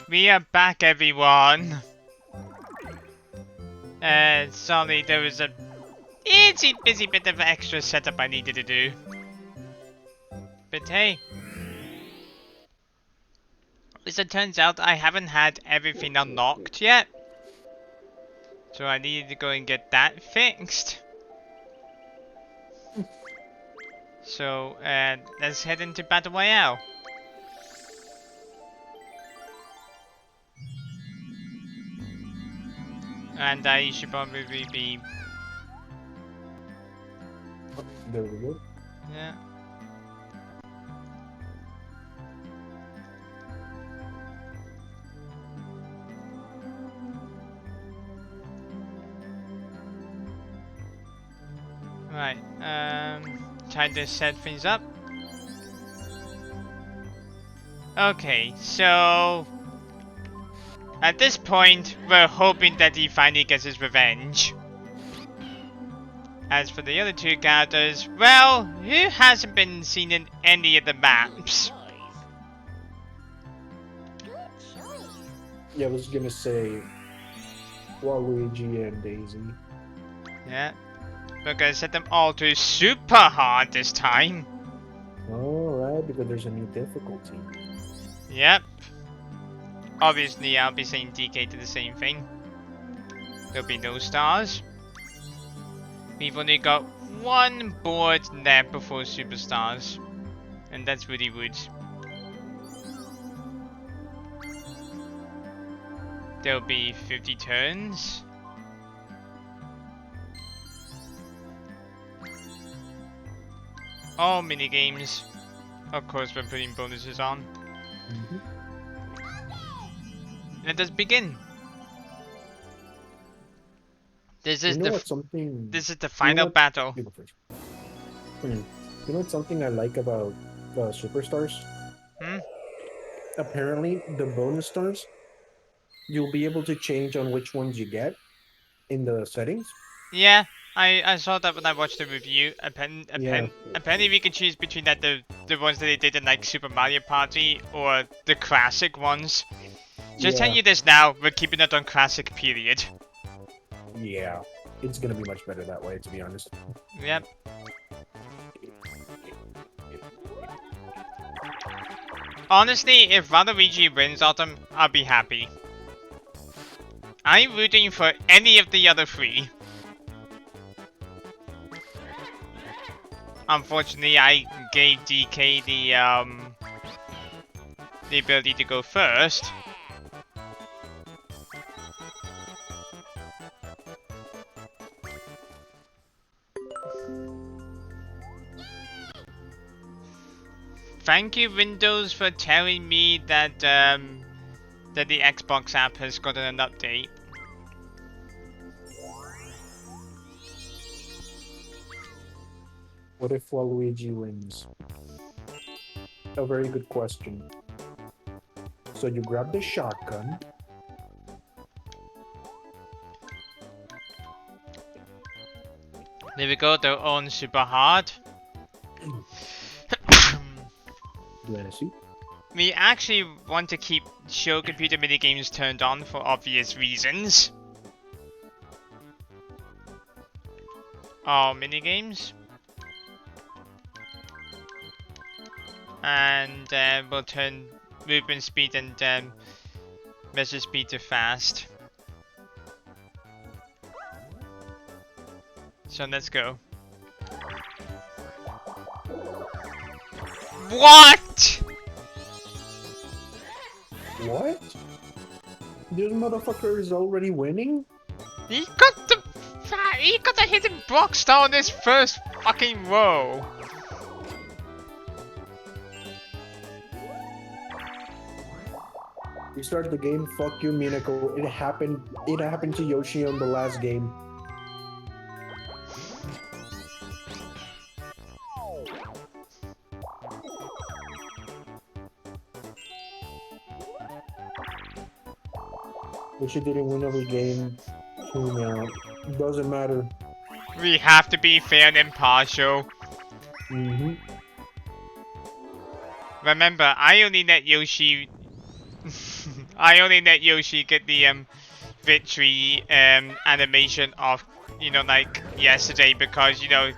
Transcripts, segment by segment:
We are back, everyone. Sorry, there was a itsy busy bit of extra setup I needed to do. But hey, as it turns out, I haven't had everything unlocked yet. So I needed to go and get that fixed. So, let's head into Battle Royale. And I should probably be... There we go. Yeah. Right, time to set things up. Okay, so... At this point, we're hoping that he finally gets his revenge. As for the other two characters, well, who hasn't been seen in any of the maps? Yeah, I was gonna say Waluigi and Daisy. Yeah, we're gonna set them all to super hard this time. Alright, because there's a new difficulty. Yep. Obviously, I'll be saying DK to the same thing. There'll be no stars. We've only got one board left before superstars, and that's really good. There'll be 50 turns. All minigames. Of course, we're putting bonuses on. Let us begin. This is the final battle. You know what's something I like about Superstars? Apparently, the bonus stars, you'll be able to change on which ones you get in the settings. Yeah, I saw that when I watched the review. Apparently we can choose between that the ones that they did in like Super Mario Party or the classic ones. Just telling you this now, we're keeping it on classic period. Yeah, it's gonna be much better that way, to be honest. Yep. Honestly, if Waluigi wins Autumn, I'll be happy. I'm rooting for any of the other three. Unfortunately, I gave DK the ability to go first. Thank you, Windows, for telling me that that the Xbox app has gotten an update. What if Waluigi wins? A very good question. So you grab the shotgun. There we go, they're on super hard. Bless you. We actually want to keep show computer minigames turned on for obvious reasons. All minigames. And we'll turn movement speed and measure speed to fast. So let's go. What? What? This motherfucker is already winning? He got the hidden block star on this first fucking row. You start the game, fuck you, Minako. It happened to Yoshi on the last game. Yoshi didn't win every game. Doesn't matter. We have to be fair and impartial. Mm-hmm. Remember, I only let Yoshi I only let Yoshi get the victory animation of, you know, like yesterday because, you know,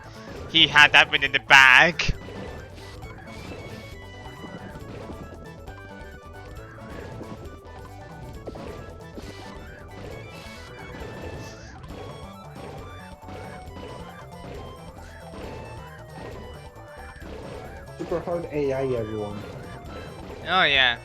he had that one in the bag. Super hard AI, everyone. Oh yeah.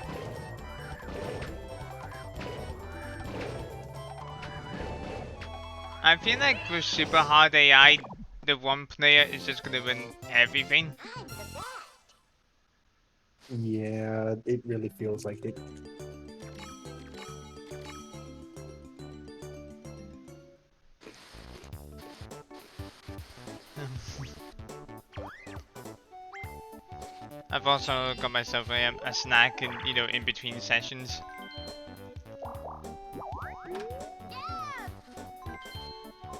I feel like with super hard AI, the one player is just gonna win everything. Yeah, it really feels like it. I've also got myself a snack in, you know, in between sessions.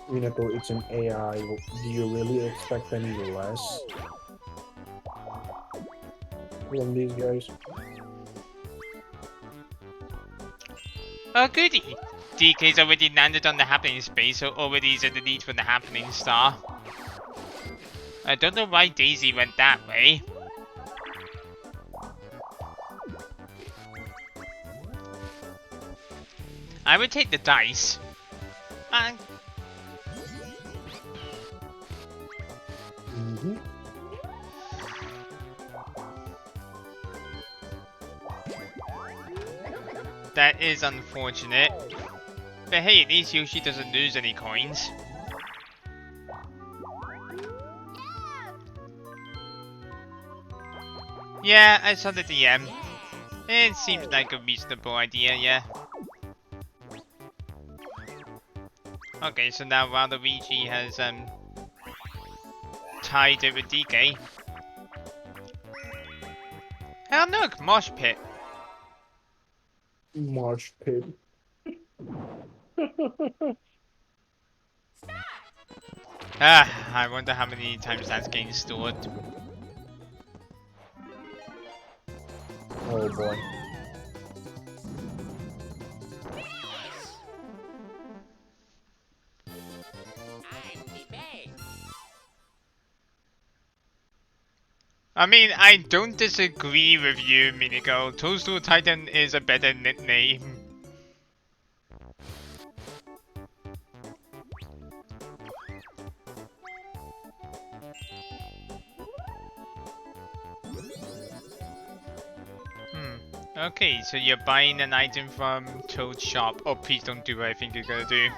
Minato, it's an AI. Do you really expect any less from these guys? Oh goody! DK's already landed on the happening space, so already is in the lead for the happening star. I don't know why Daisy went that way. I would take the dice. Mm-hmm. That is unfortunate. But hey, at least Yoshi doesn't lose any coins. Yeah, I saw the DM. It seems like a reasonable idea, yeah. Okay, so now Waluigi has tied it with DK. Oh look, Mosh Pit. Marsh pit. I wonder how many times that's getting stored. Oh boy. I mean, I don't disagree with you, Minigo. Toadstool Titan is a better nickname. Okay, so you're buying an item from Toad's shop. Oh, please don't do what I think you're gonna do.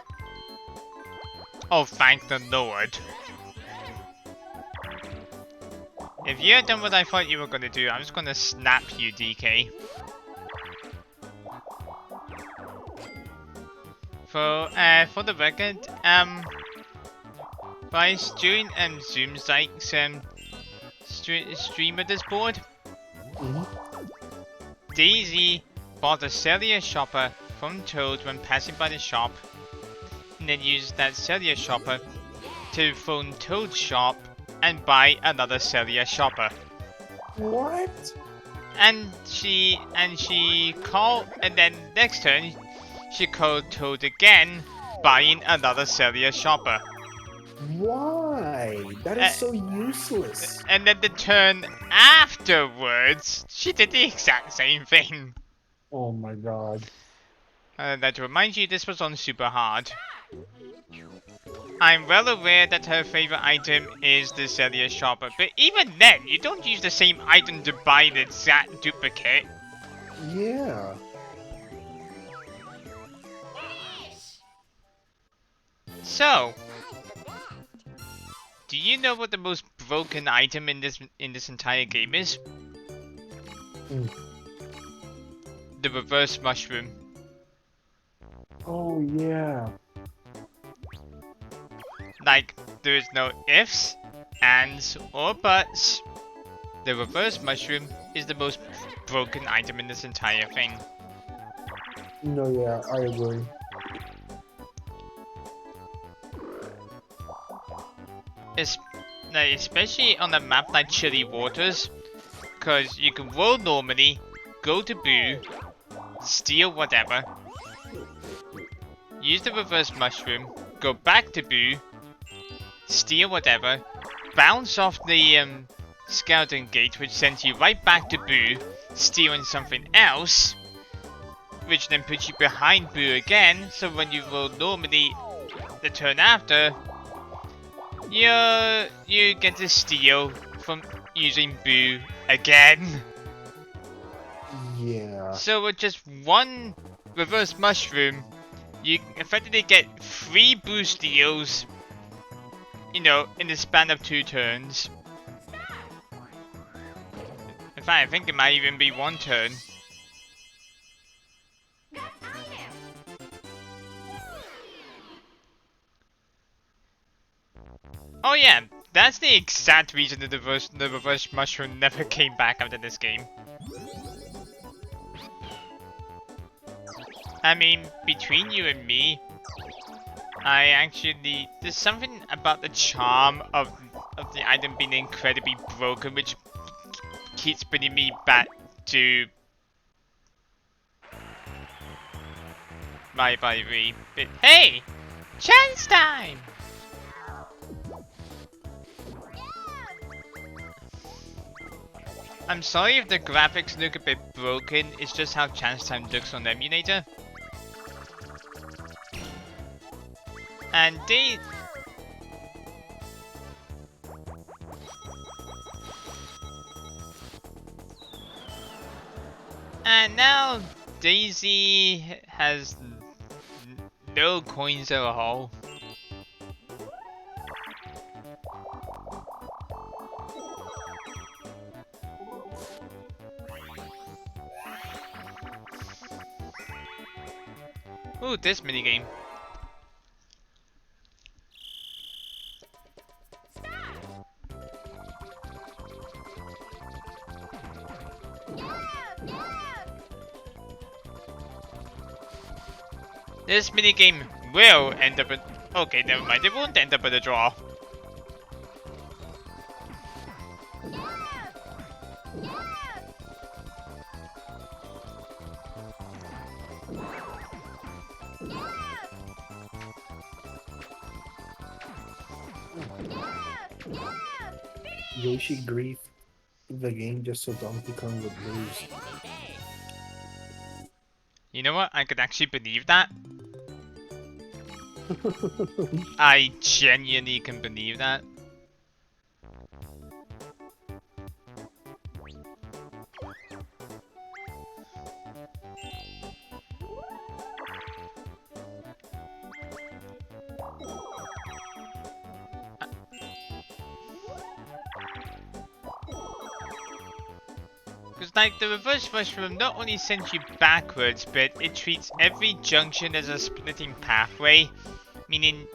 Oh, thank the Lord. If you had done what I thought you were gonna do, I'm just gonna snap you, DK. For the record, guys, during Zoom Sykes stream of this board, Daisy bought a cellular shopper from Toad when passing by the shop, and then used that cellular shopper to phone Toad's shop and buy another cellular shopper. What? And she called, and then next turn she called Toad again, buying another cellular shopper. Why? That is so useless. And then the turn afterwards, she did the exact same thing. Oh my god. That reminds you, this was on super hard. I'm well aware that her favorite item is the cellular shopper, but even then, you don't use the same item to buy the exact duplicate. Yeah. So, do you know what the most broken item in this entire game is? The reverse mushroom. Oh yeah. Like, there is no ifs, ands, or buts. The reverse mushroom is the most broken item in this entire thing. No, yeah, I agree. Especially on a map like Chilly Waters, because you can roll normally, go to Boo, steal whatever, use the reverse mushroom, go back to Boo, steal whatever, bounce off the skeleton gate, which sends you right back to Boo, stealing something else, which then puts you behind Boo again, so when you roll normally the turn after, you get to steal from using Boo again. Yeah. So with just one reverse mushroom, you effectively get 3 Boo steals, you know, in the span of 2 turns. In fact, I think it might even be 1 turn. Oh yeah, that's the exact reason that the reverse mushroom never came back after this game. I mean, between you and me, there's something about the charm of the item being incredibly broken, which keeps bringing me back to my read. But hey, chance time! I'm sorry if the graphics look a bit broken, it's just how chance time looks on the emulator. And now Daisy has no coins at all. Ooh, this minigame. This minigame will end up in... Okay, never mind. It won't end up in a draw. Yoshi griefed the game just so Donkey Kong would lose. You know what? I could actually believe that. I genuinely can believe that. Because like the reverse mushroom not only sends you backwards, but it treats every junction as a splitting pathway, meaning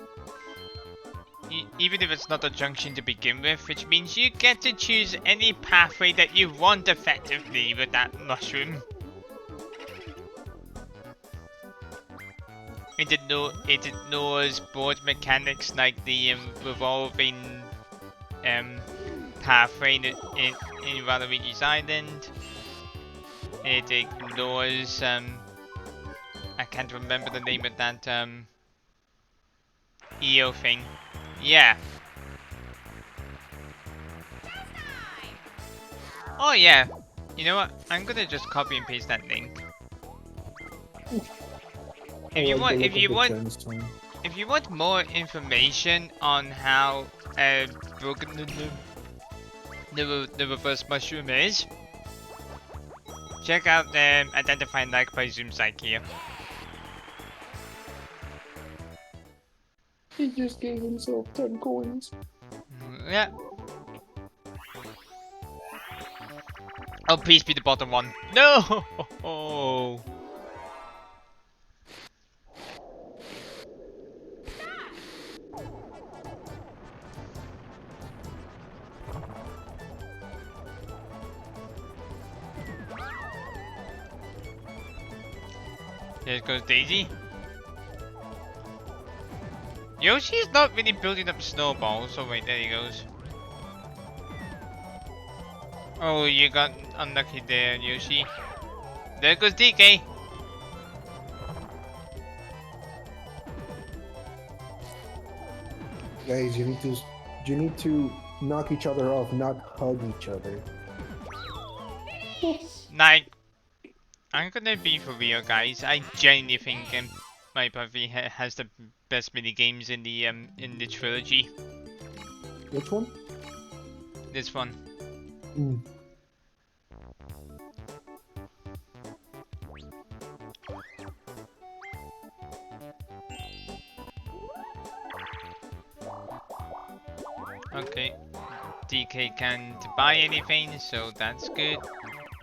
even if it's not a junction to begin with, which means you get to choose any pathway that you want effectively with that mushroom. It ignores board mechanics like the revolving pathway in Waluigi's Island. It ignores I can't remember the name of that EO thing. Yeah. Oh yeah. You know what? I'm gonna just copy and paste that link. If you want more information on how broken the reverse mushroom is, check out Identifying Like by Zoom Psych here. He just gave himself 10 coins. Yeah. Oh, please be the bottom one. No! Oh. There goes Daisy. Yoshi's not really building up snowballs. Oh wait, there he goes. Oh, you got unlucky there, Yoshi. There goes DK. Guys, you need to knock each other off, not hug each other. Like, I'm gonna be for real, guys. I genuinely think my Puffy has the best mini games in the trilogy. Which one? This one. Mm. Okay. DK can't buy anything, so that's good.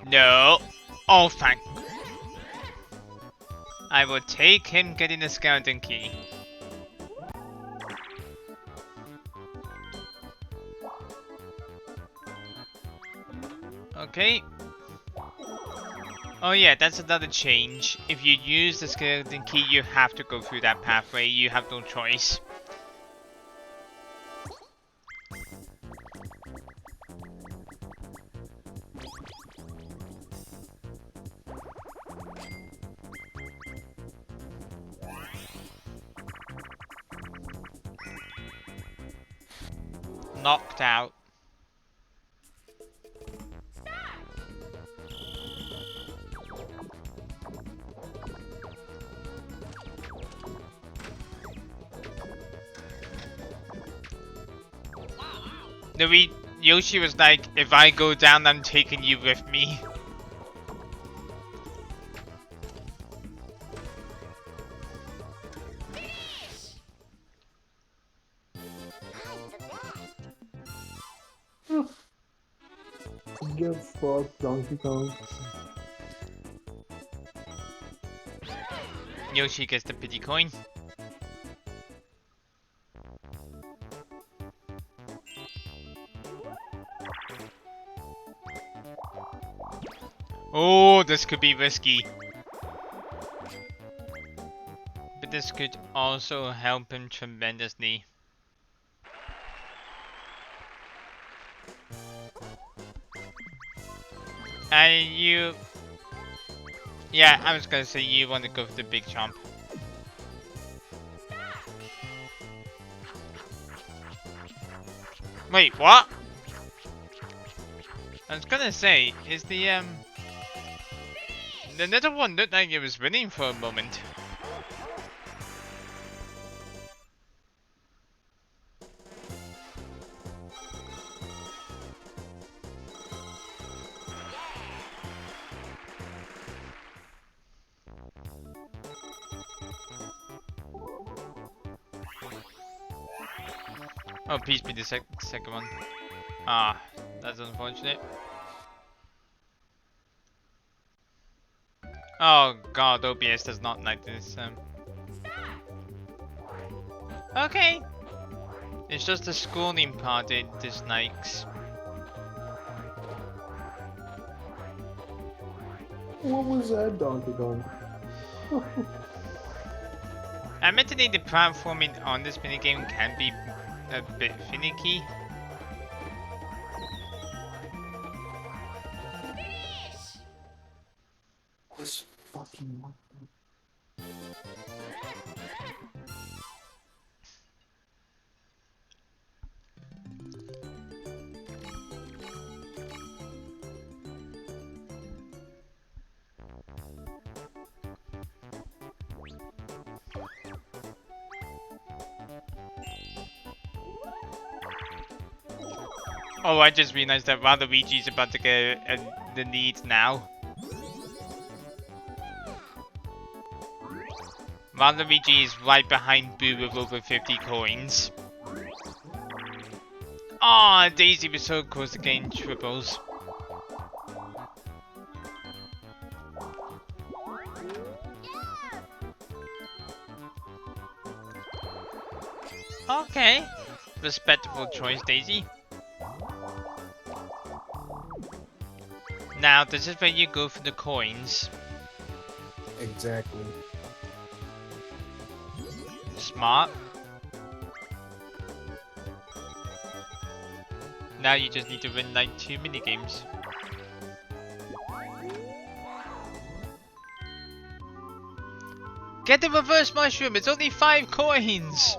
No! Oh, thank... I will take him getting the skeleton key. Okay. Oh yeah, that's another change. If you use the skeleton key, you have to go through that pathway. You have no choice. Knocked out. Yoshi was like, if I go down, I'm taking you with me. Get fucked, Donkey Kong. Yoshi gets the pity coin. Oh, this could be risky. But this could also help him tremendously. And you... Yeah, I was gonna say you want to go for the big jump. Wait, what? I was gonna say, is the little one looked like it was winning for a moment. Oh, please be the second one. Ah, that's unfortunate. Oh god, OBS does not like this. Okay. It's just the schooling part it dislikes. What was that, Donkey Kong? Admittedly, the platforming on this minigame can be a bit finicky. This fucking... Oh, I just realized that Waluigi is about to get the lead now. Waluigi is right behind Boo with over 50 coins. Aw, Daisy was so close to getting triples. Okay. Respectable choice, Daisy. Now, this is where you go for the coins. Exactly. Smart. Now you just need to win like 2 minigames. Get the reverse mushroom, it's only 5 coins!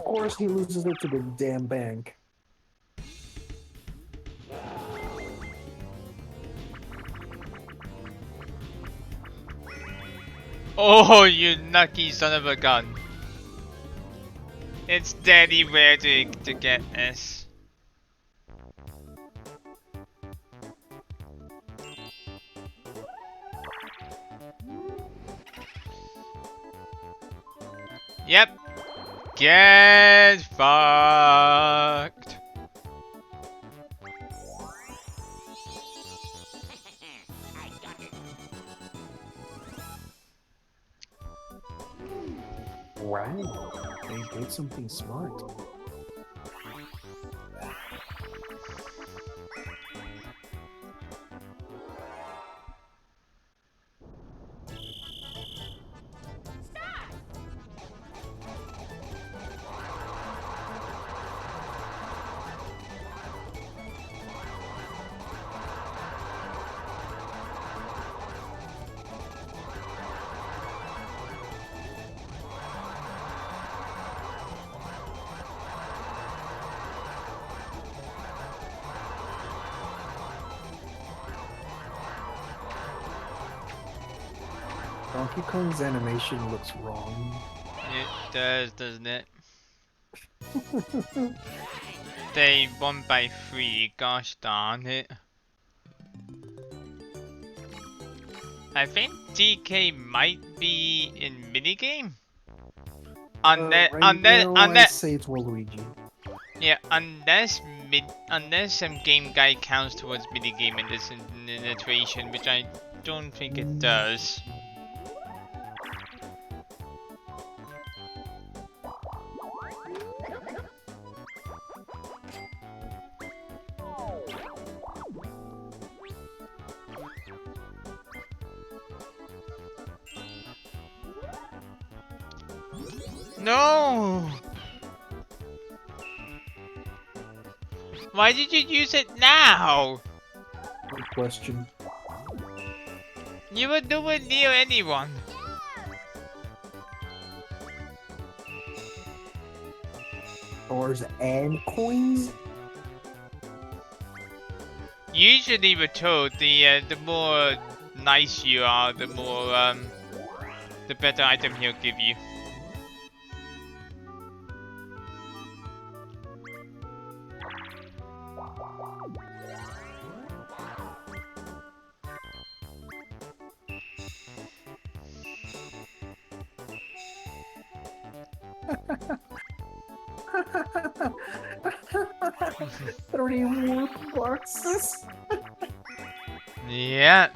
course he loses it to the damn bank. Oh, you lucky son of a gun. It's deadly rare to get this. Yep. Get fucked. Wow, they did something smart. Donkey Kong's animation looks wrong. It does, doesn't it? They won by 3, gosh darn it. I think DK might be in minigame? Right now, I say it's Waluigi. Yeah, unless some game guy counts towards minigame in this iteration, which I don't think it does. No! Why did you use it now? Good question. You were nowhere near anyone. Stars and coins? Usually we're told the more nice you are, the more the better item he'll give you. Three more boxes. Yeah.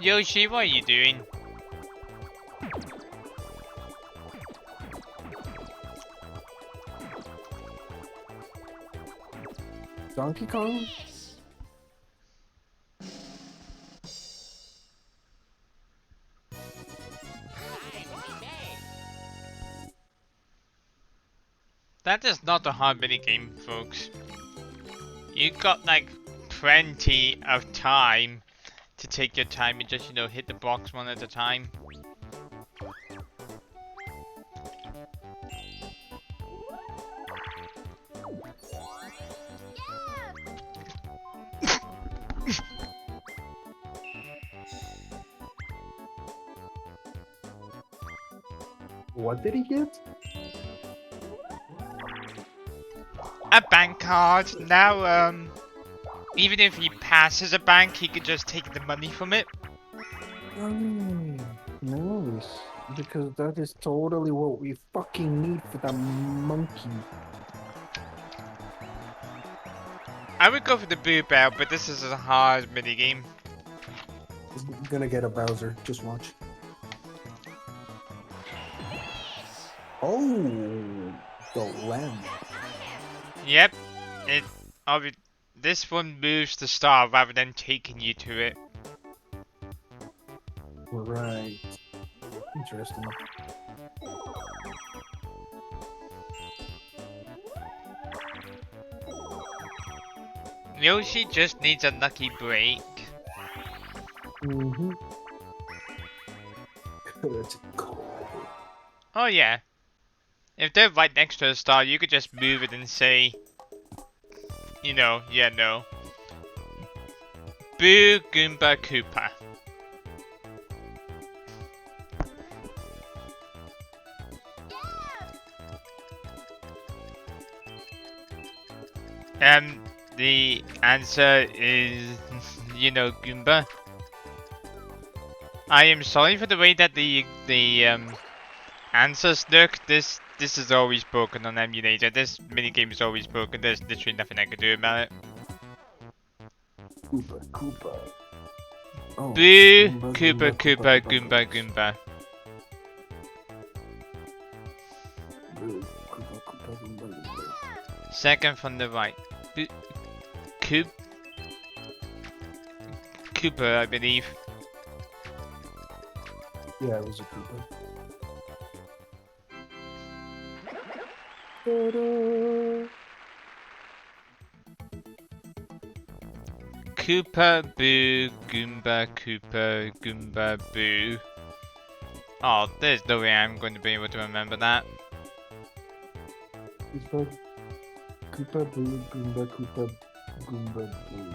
Yoshi, what are you doing? Donkey Kong? That is not a hard minigame, folks. You got like plenty of time to take your time and just, you know, hit the box one at a time. What did he get? A bank card. Now, even if he passes a bank, he could just take the money from it. Nice. Because that is totally what we fucking need for that monkey. I would go for the Boo Bell, but this is a hard minigame. He's gonna get a Bowser. Just watch. Oh, the lamb. Yep. This one moves the star rather than taking you to it. Right. Interesting. Yoshi just needs a lucky break. Mm-hmm. Let's go. Oh yeah. If they're right next to a star, you could just move it and say, you know, yeah, no. Boo Goomba Koopa. The answer is, you know, Goomba. I am sorry for the way that the answers look. This is always broken on emulator. This minigame is always broken. There's literally nothing I can do about it. Koopa, Koopa. Oh, Boo Goomba, Koopa Goomba, Koopa Koopa, Goomba Goomba. Boo, Koopa, Koopa, Goomba, Goomba. Second from the right. Boo Koopa, I believe. Yeah, it was a Koopa. Ta-da! Koopa Boo Goomba Koopa Goomba Boo. Oh, there's no way I'm going to be able to remember that. Koopa, Koopa, Boo, Goomba, Koopa, Goomba, Boo.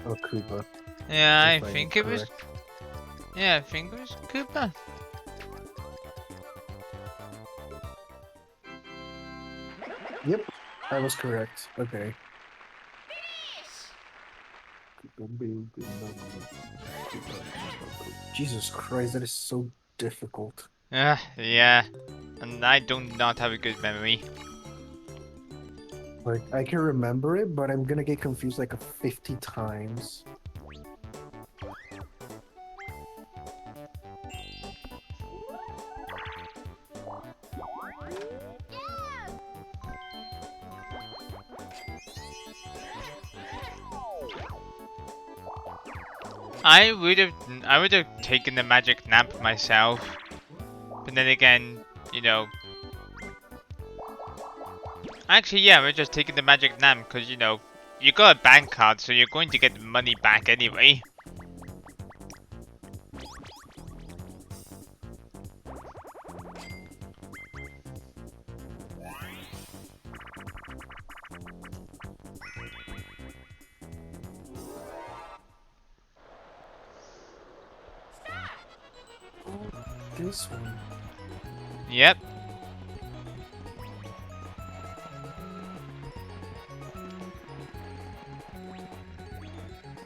Oh, Koopa. Yeah, If I I'm think it was. correct. Yeah, I think it was Koopa. Yep, I was correct. Okay. Koopa, Boo, Goomba, Koopa, Koopa, Boo. Jesus Christ, that is so difficult. Yeah. And I do not have a good memory. Like, I can remember it, but I'm gonna get confused like 50 times. I would have taken the magic nap myself. But then again, you know. Actually, yeah, we're just taking the magic nap because, you know, you got a bank card, so you're going to get the money back anyway. This one. Yep.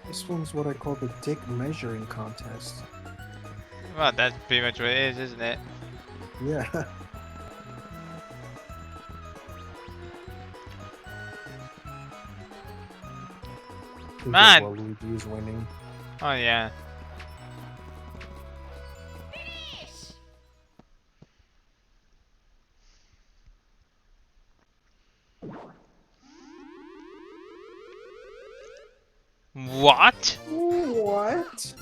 This one's what I call the dick measuring contest. Well, that's pretty much what it is, isn't it? Yeah. Man! Waluigi is winning. Oh, yeah. What? What?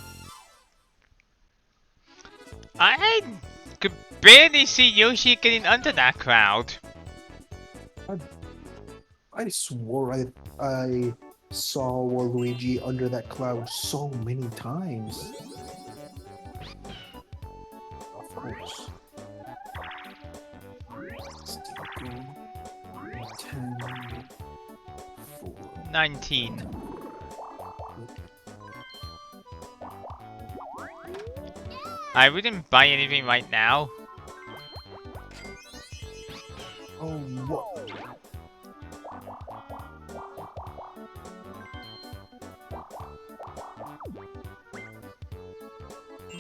I could barely see Yoshi getting under that crowd. I swore I saw Waluigi under that cloud so many times. Of course. 10, 4. 19. I wouldn't buy anything right now. Oh, what?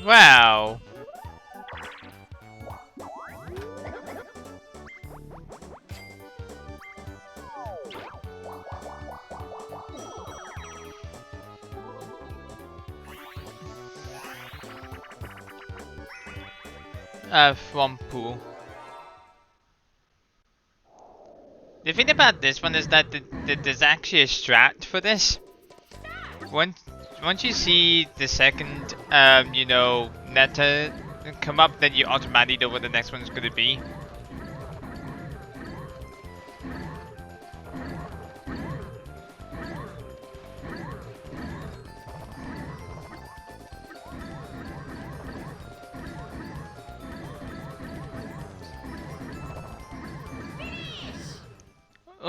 Wow. From pool. The thing about this one is that there's actually a strat for this. Once you see the second, you know, letter come up, then you automatically know what the next one's gonna be.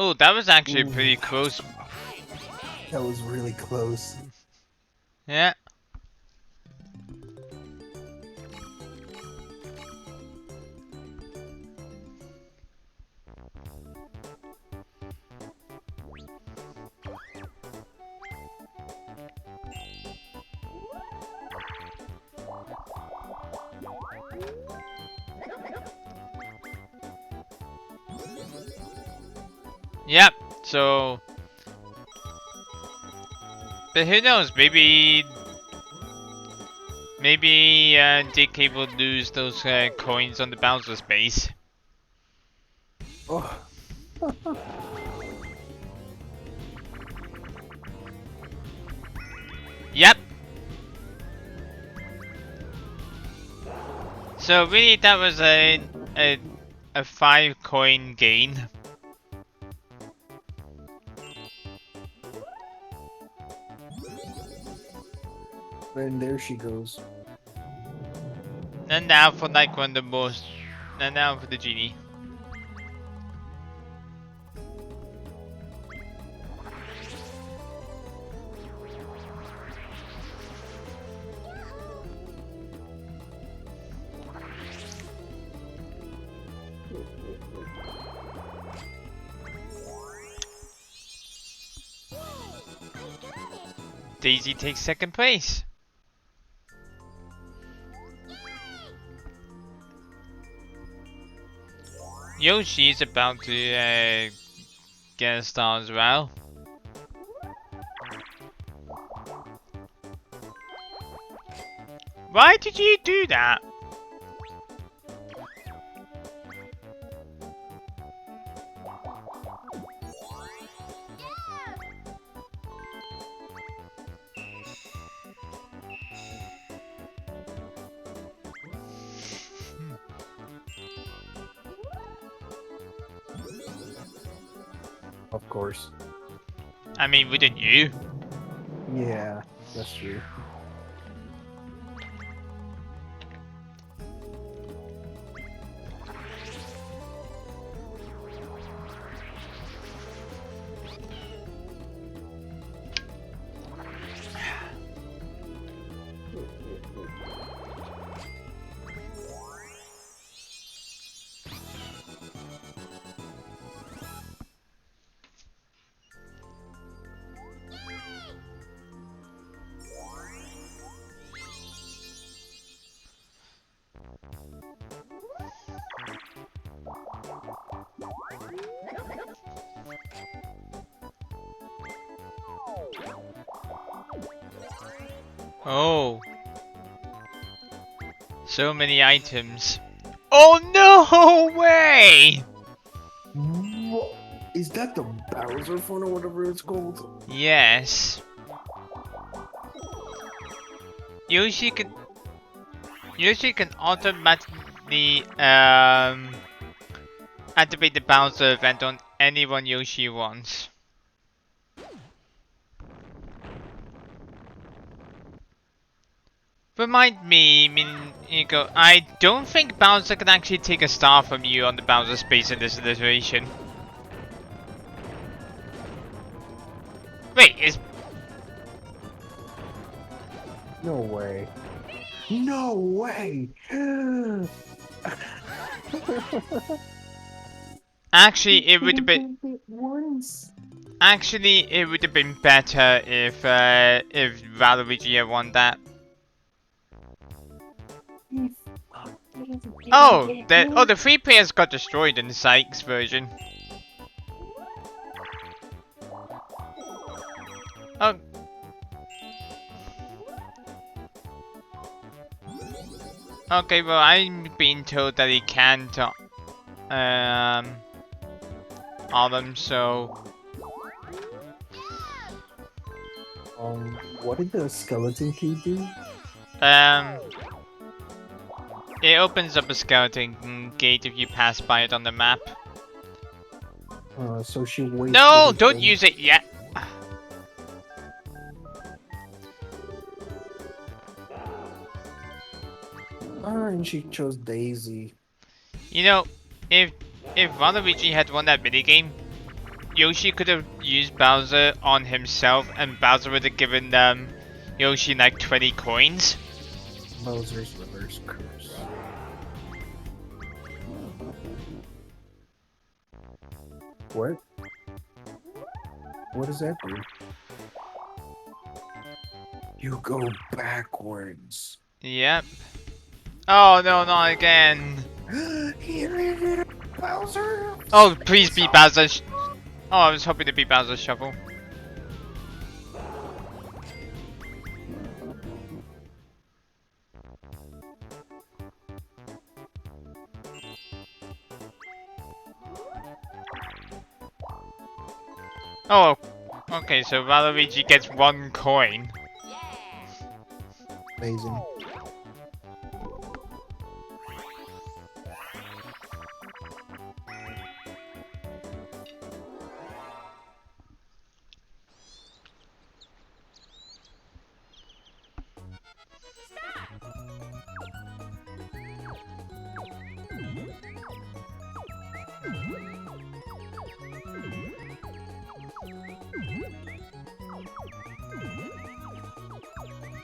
Oh, that was actually Ooh. pretty close. That was really close. Yeah. Yep. So, but who knows? Maybe DK will lose those coins on the Bowser space. Oh. Yep. So really, that was a 5-coin gain. And there she goes. And now for like one of the most. And now for the genie. Daisy takes second place. Yoshi is about to get a star as well. Why did you do that? Of course. I mean, wouldn't you? Yeah, that's true. Oh. So many items. Oh no way! What? Is that the Bowser phone or whatever it's called? Yes. Yoshi can automatically activate the Bowser event on anyone Yoshi wants. Remind me, Nico, I don't think Bowser can actually take a star from you on the Bowser space in this iteration. Wait, is... No way. No way! Actually, it would have been... Once. Actually, it would have been better if Valuigi had won that. Oh, the 3 players got destroyed in the Sykes version. Oh. Okay, well, I'm being told that he can't all them, so... What did the skeleton key do? It opens up a skeleton gate if you pass by it on the map. So she waits. No, don't use it yet. And she chose Daisy. You know, if Waluigi had won that minigame, Yoshi could have used Bowser on himself, and Bowser would have given Yoshi like 20 coins. Bowser's reverse curse. What? What does that do? You go backwards. Yep. Oh no, not again. Here, Bowser. Oh, please be Bowser. Oh, I was hoping to be Bowser's shovel. Oh, okay, so Waluigi gets 1 coin. Amazing.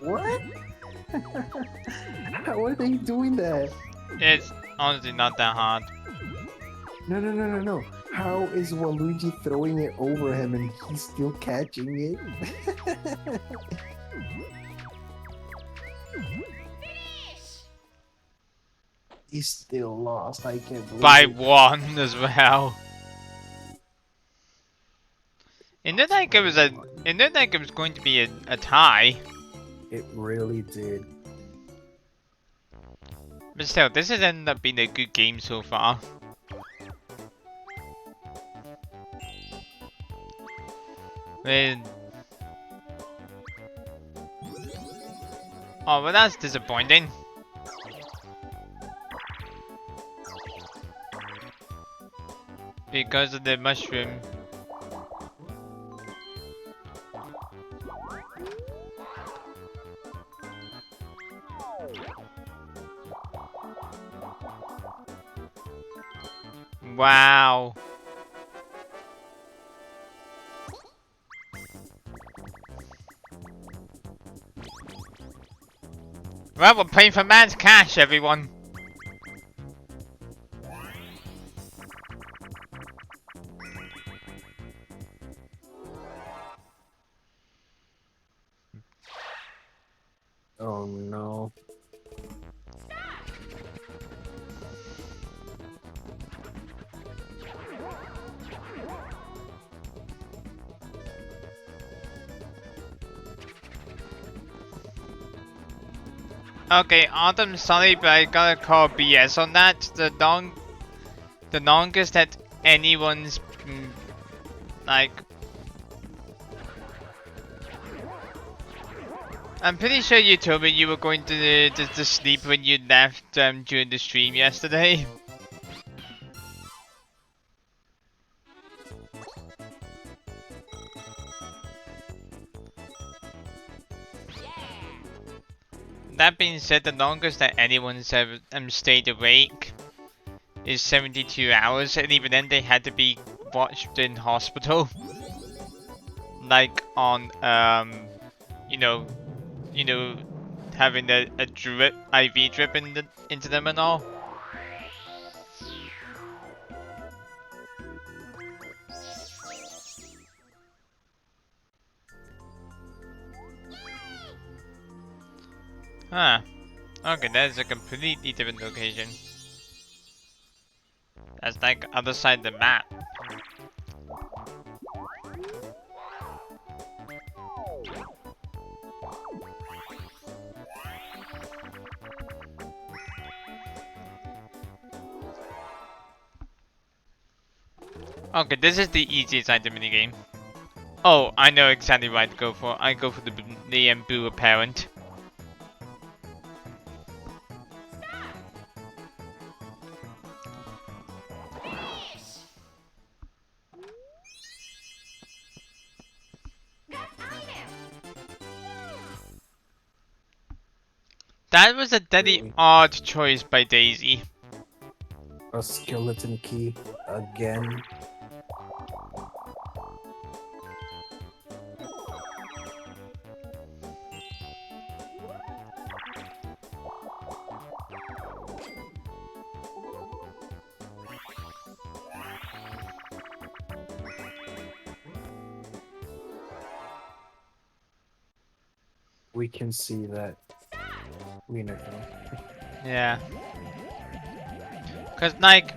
What? How are they doing that? It's honestly not that hard. No. How is Waluigi throwing it over him and he's still catching it? He's still lost. I can't believe By it. 1 as well. It looked like it was going to be a tie. It really did. But still, this has ended up being a good game so far. Oh, well that's disappointing. Because of the mushroom. Wow. Well, we're playing for man's cash, everyone. Oh no. Okay, Autumn, sorry, but I gotta call BS on that. The longest that anyone's like, I'm pretty sure you told me you were going to sleep when you left during the stream yesterday. That being said, the longest that anyone's ever stayed awake is 72 hours, and even then they had to be watched in hospital. Like on you know, having a drip, IV drip into them and all. Huh. Okay, that's a completely different location. That's like other side of the map. Okay, this is the easiest side of the minigame. Oh, I know exactly what I'd go for. I go for the blue apparent. That was a very odd choice by Daisy. A skeleton key again. we can see that we know. Yeah. Cause like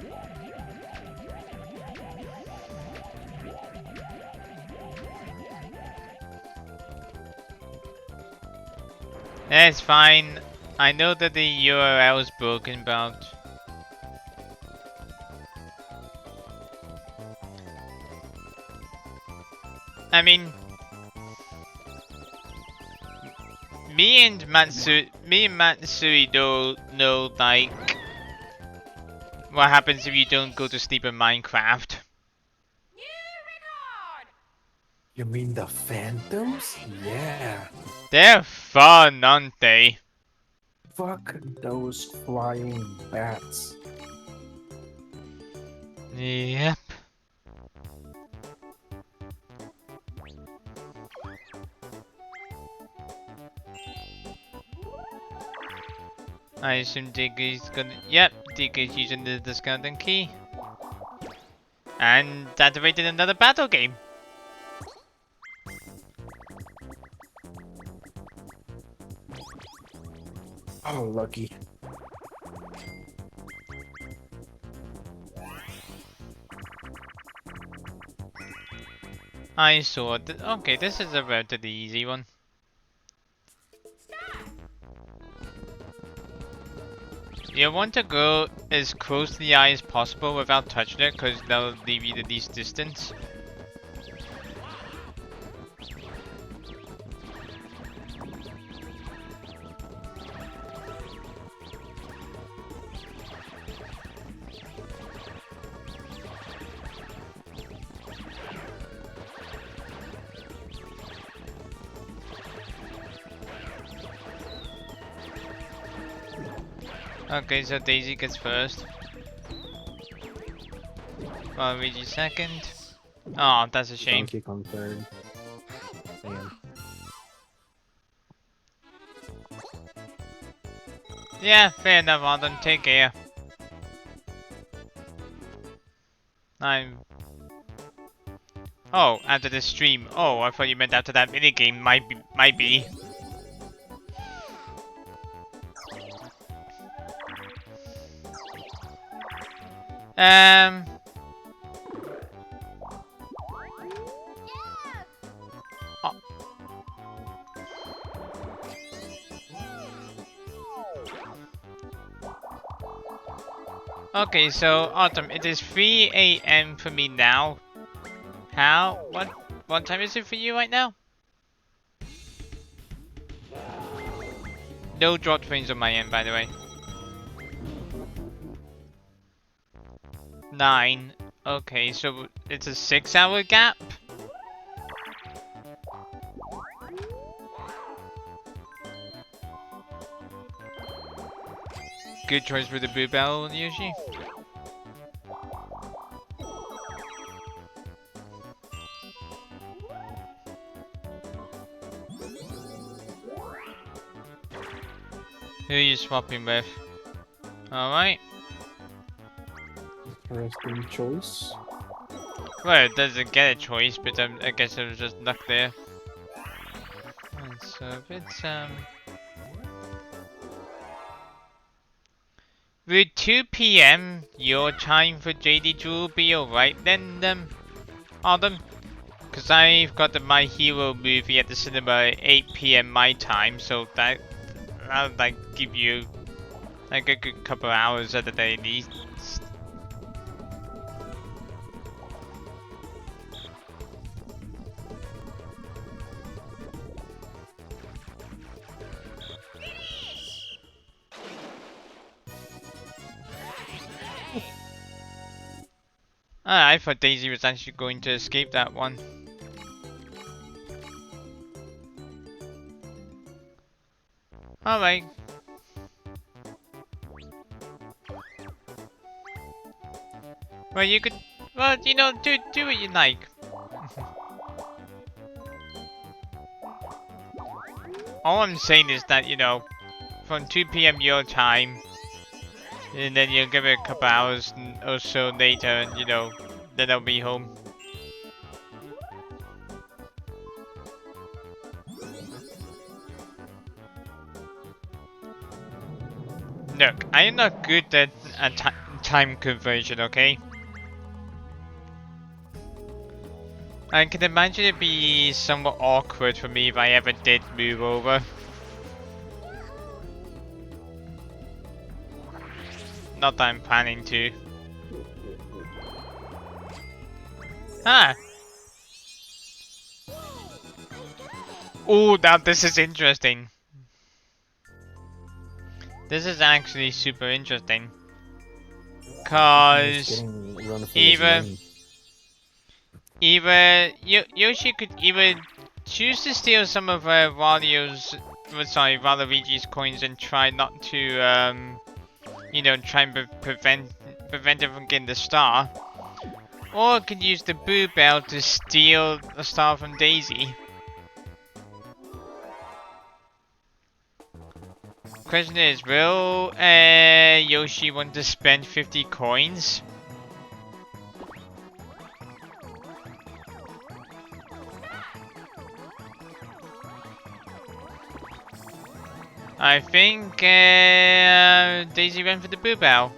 it's fine. I know that the URL is broken, but I mean, me and Matsuri don't know like what happens if you don't go to sleep in Minecraft. You mean the phantoms? Yeah. They're fun, aren't they? Fuck those flying bats. Yep. I assume Diggy's gonna. Yep, Diggy's using the discounting key. And activated another battle game. Oh, lucky. I saw it. Okay, this is a relatively easy one. You want to go as close to the eye as possible without touching it, because that'll leave you the least distance. Okay, so Daisy gets first. Luigi second. Oh, that's a shame. Donkey Kong third. Damn. Yeah, fair enough, Alden. Take care. I'm... Oh, after the stream. Oh, I thought you meant after that minigame. Might be. Um... Oh. Okay, so Autumn, it is 3 AM for me now. How? What time is it for you right now? No drop frames on my end, by the way. 9. Okay, so it's a 6-hour gap? Good choice for the blue bell, Yoshi. Who are you swapping with? Alright. Interesting choice. Well, it doesn't get a choice, but I guess it was just luck there. And so it's would 2 PM your time for JD Jewel be alright then, Autumn? Cause I've got the My Hero movie at the cinema at 8 PM my time, so that'll like give you like a good couple hours at the day at least. I thought Daisy was actually going to escape that one. Alright. Well, you could, well, you know, do what you like. All I'm saying is that, you know, from 2 PM your time, and then you'll give it a couple hours or so later, and you know, then I'll be home. Look, I am not good at time conversion, okay? I can imagine it'd be somewhat awkward for me if I ever did move over. Not that I'm planning to. Ah! Oh, now this is interesting. This is actually super interesting. Cause either Yoshi could either choose to steal some of Waluigi's coins and try not to you know, try and prevent him from getting the star, or could use the Boo Bell to steal the star from Daisy. Question is, will Yoshi want to spend 50 coins? I think Daisy went for the Boo Bell,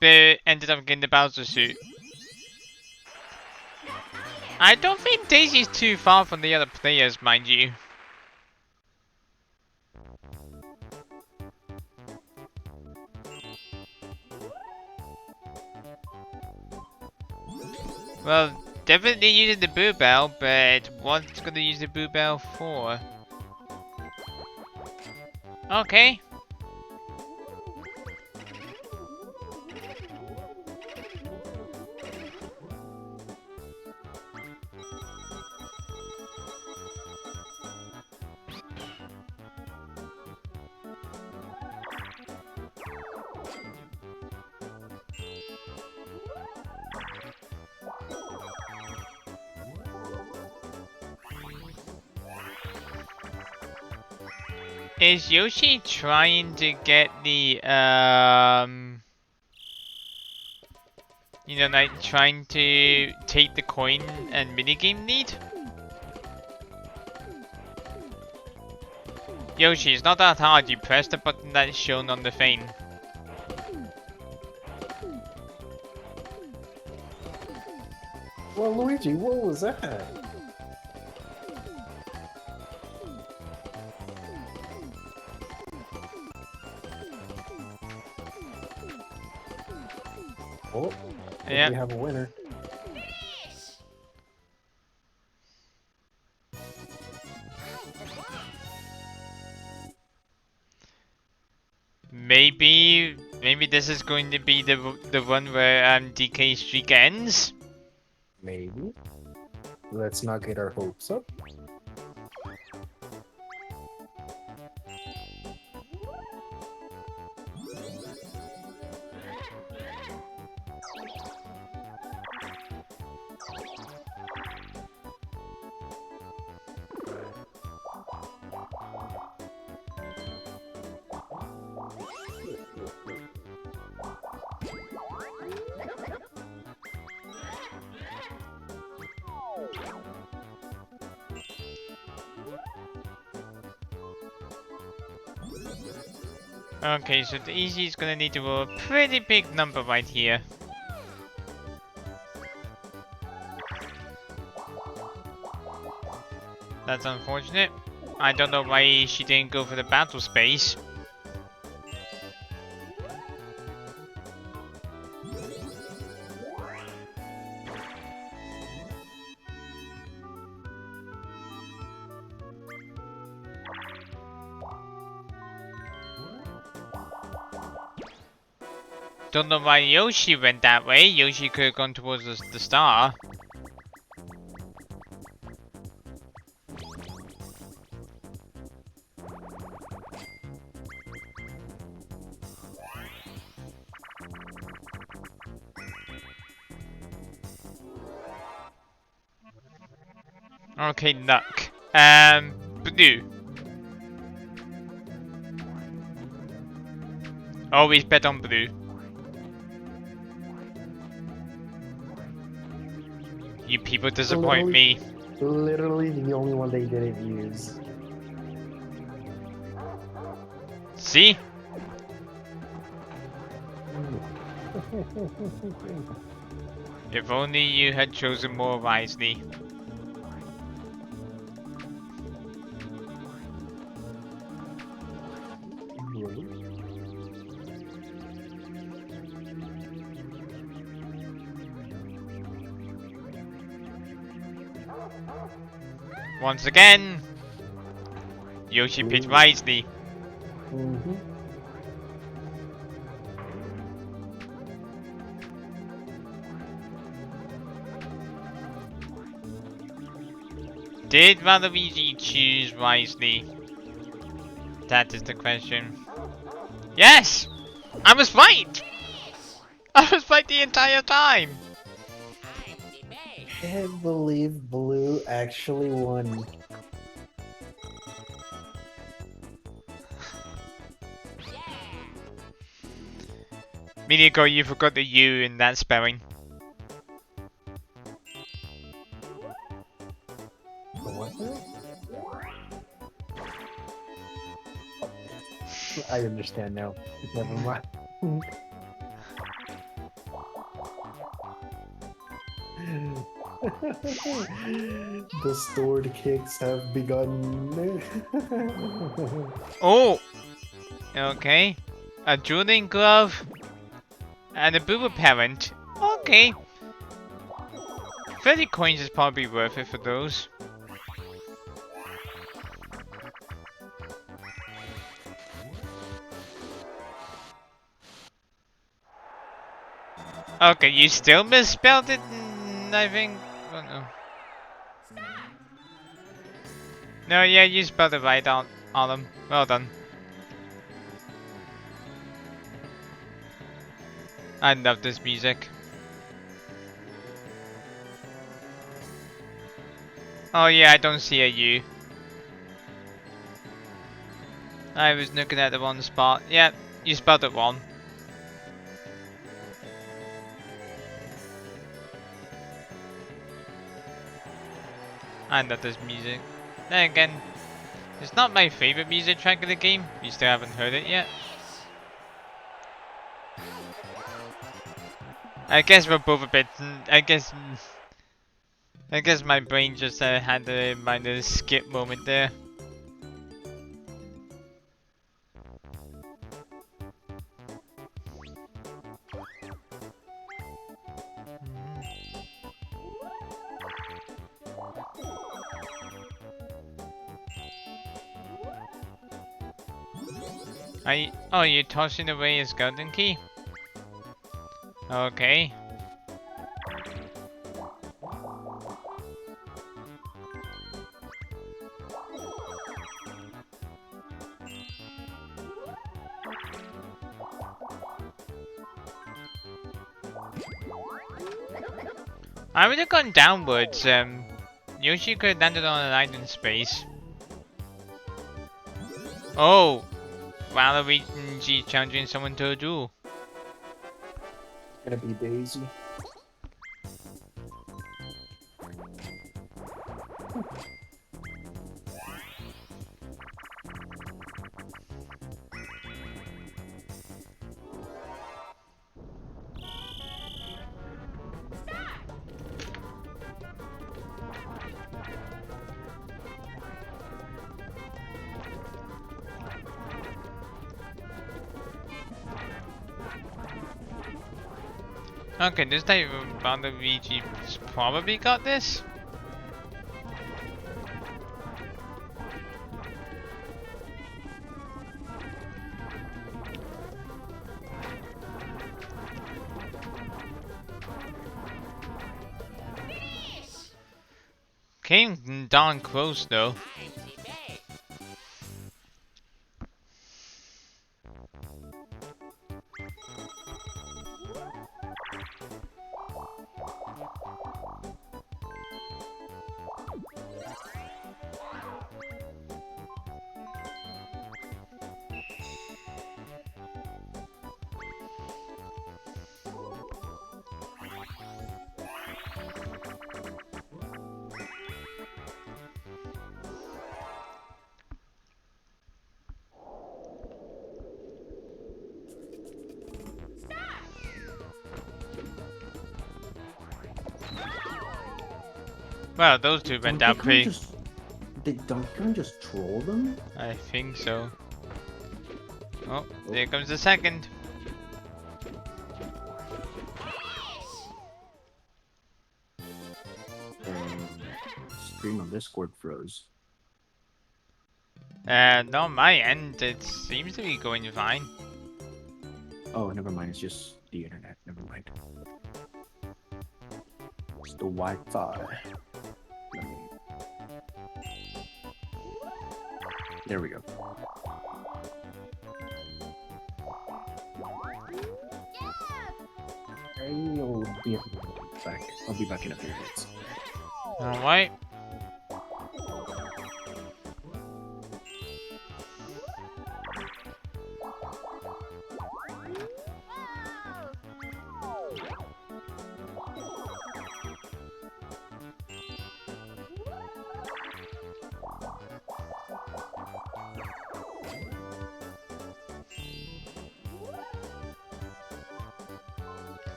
but ended up getting the Bowser suit. I don't think Daisy's too far from the other players, mind you. Well, definitely using the Boo Bell, but what's gonna use the Boo Bell for? Okay. Is Yoshi trying to get the you know, like trying to take the coin and minigame lead? Yoshi, it's not that hard, you press the button that's shown on the thing. Well, Luigi, what was that? Oh, yeah. We have a winner. Maybe this is going to be the one where DK streak ends. Maybe. Let's not get our hopes up. Okay, so the easy is gonna need to roll a pretty big number right here. That's unfortunate. I don't know why she didn't go for the battle space. Don't know why Yoshi went that way. Yoshi could have gone towards the star. Okay, luck. Blue. Always bet on blue. You people disappoint me. Literally the only one they didn't use. See? If only you had chosen more wisely. Really? Once again, Yoshi picked wisely. Mm-hmm. Did Waluigi choose wisely? That is the question. Yes! I was right! I was right the entire time! Can't believe Blue actually won. Miniko, you forgot the U in that spelling. What? I understand now. Never mind. The stored kicks have begun. Oh! Okay. A dueling glove. And a boober parent. Okay. 30 coins is probably worth it for those. Okay, you still misspelled it? I think... Oh no. No, yeah, you spelled it right on them. Well done. I love this music. Oh yeah, I don't see a U. I was looking at the wrong spot. Yeah, you spelled it wrong. I love this music. Then again, it's not my favorite music track of the game. You still haven't heard it yet. I guess we're both a bit. I guess my brain just had a minor skip moment there. Oh, you're tossing away his golden key? Okay. I would have gone downwards. Yoshi could have landed on an island space. Oh! Waluigi challenging someone to a duel. Gonna be Daisy. Okay, this time Waluigi's probably got this. Came darn close though. Well, those two went down pretty. Don't you just troll them? I think so. Oh, there comes the second. Stream on Discord froze. And on my end, it seems to be going fine. Oh, never mind. It's just the internet. Never mind. It's the Wi-Fi. There we go. I'll be back in a few minutes. Alright.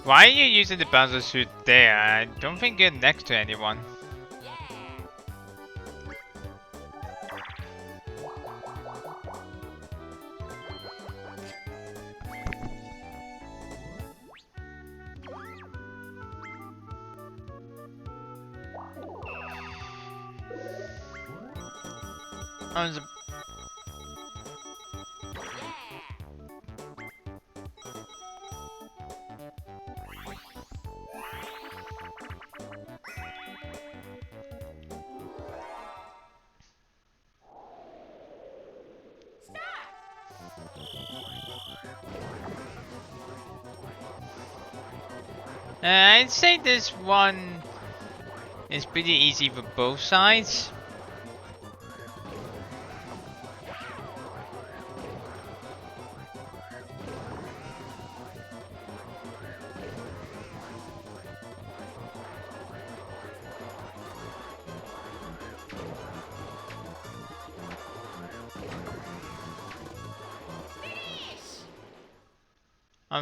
Why are you using the Bowser suit there? I don't think you're next to anyone. I'd say this one is pretty easy for both sides.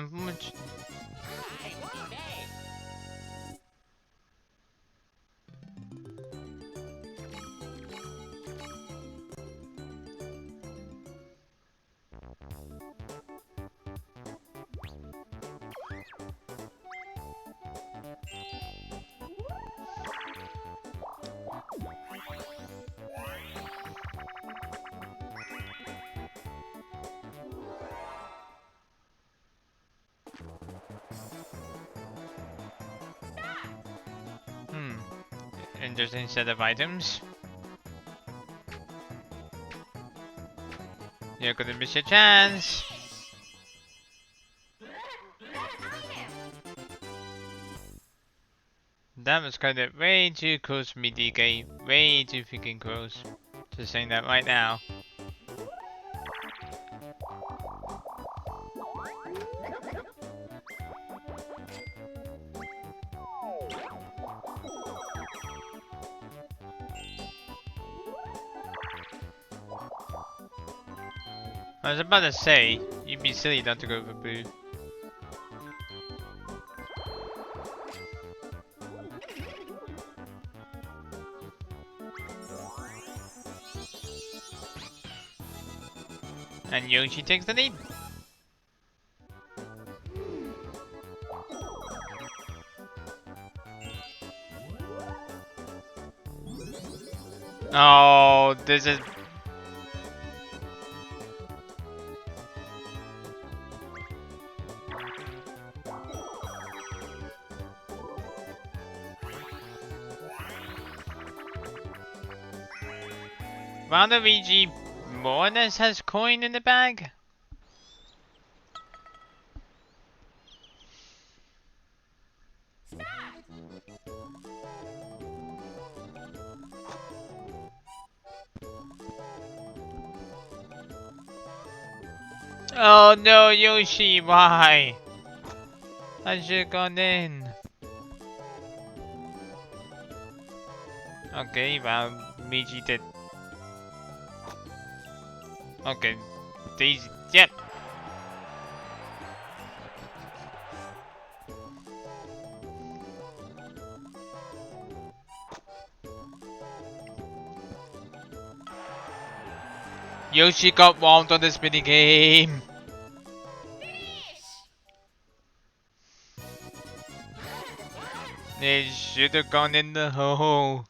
Much. Interesting set of items. You're gonna miss your chance. That was kind of way too close for me, DK. Way too freaking close. Just saying that right now. I was about to say, you'd be silly not to go for Boo. And Yoshi takes the lead. Oh, this is... Waluigi more or less has coin in the bag. Oh no, Yoshi, why? I should have gone in. Okay, well, Luigi did. Okay, these, yep. Yoshi got walled on this minigame. They should have gone in the hole.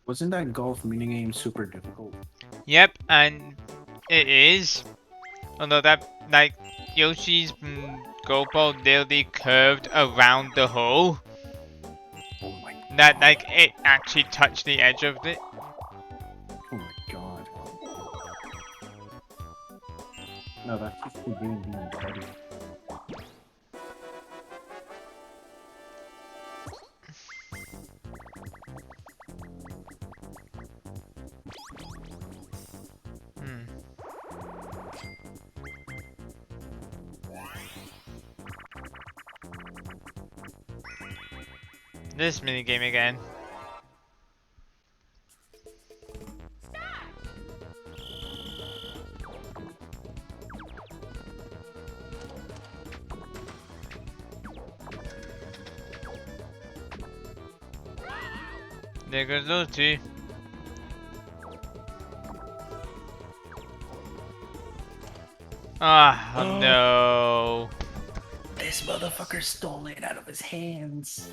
Wasn't that golf minigame super difficult? Yep, and it is. Although that, like, Yoshi's goal ball nearly curved around the hole. Oh my god. That, like, it actually touched the edge of it. Oh my god. No, that's just the game being petty. This minigame again. There goes those two. Ah, oh no. This motherfucker stole it out of his hands.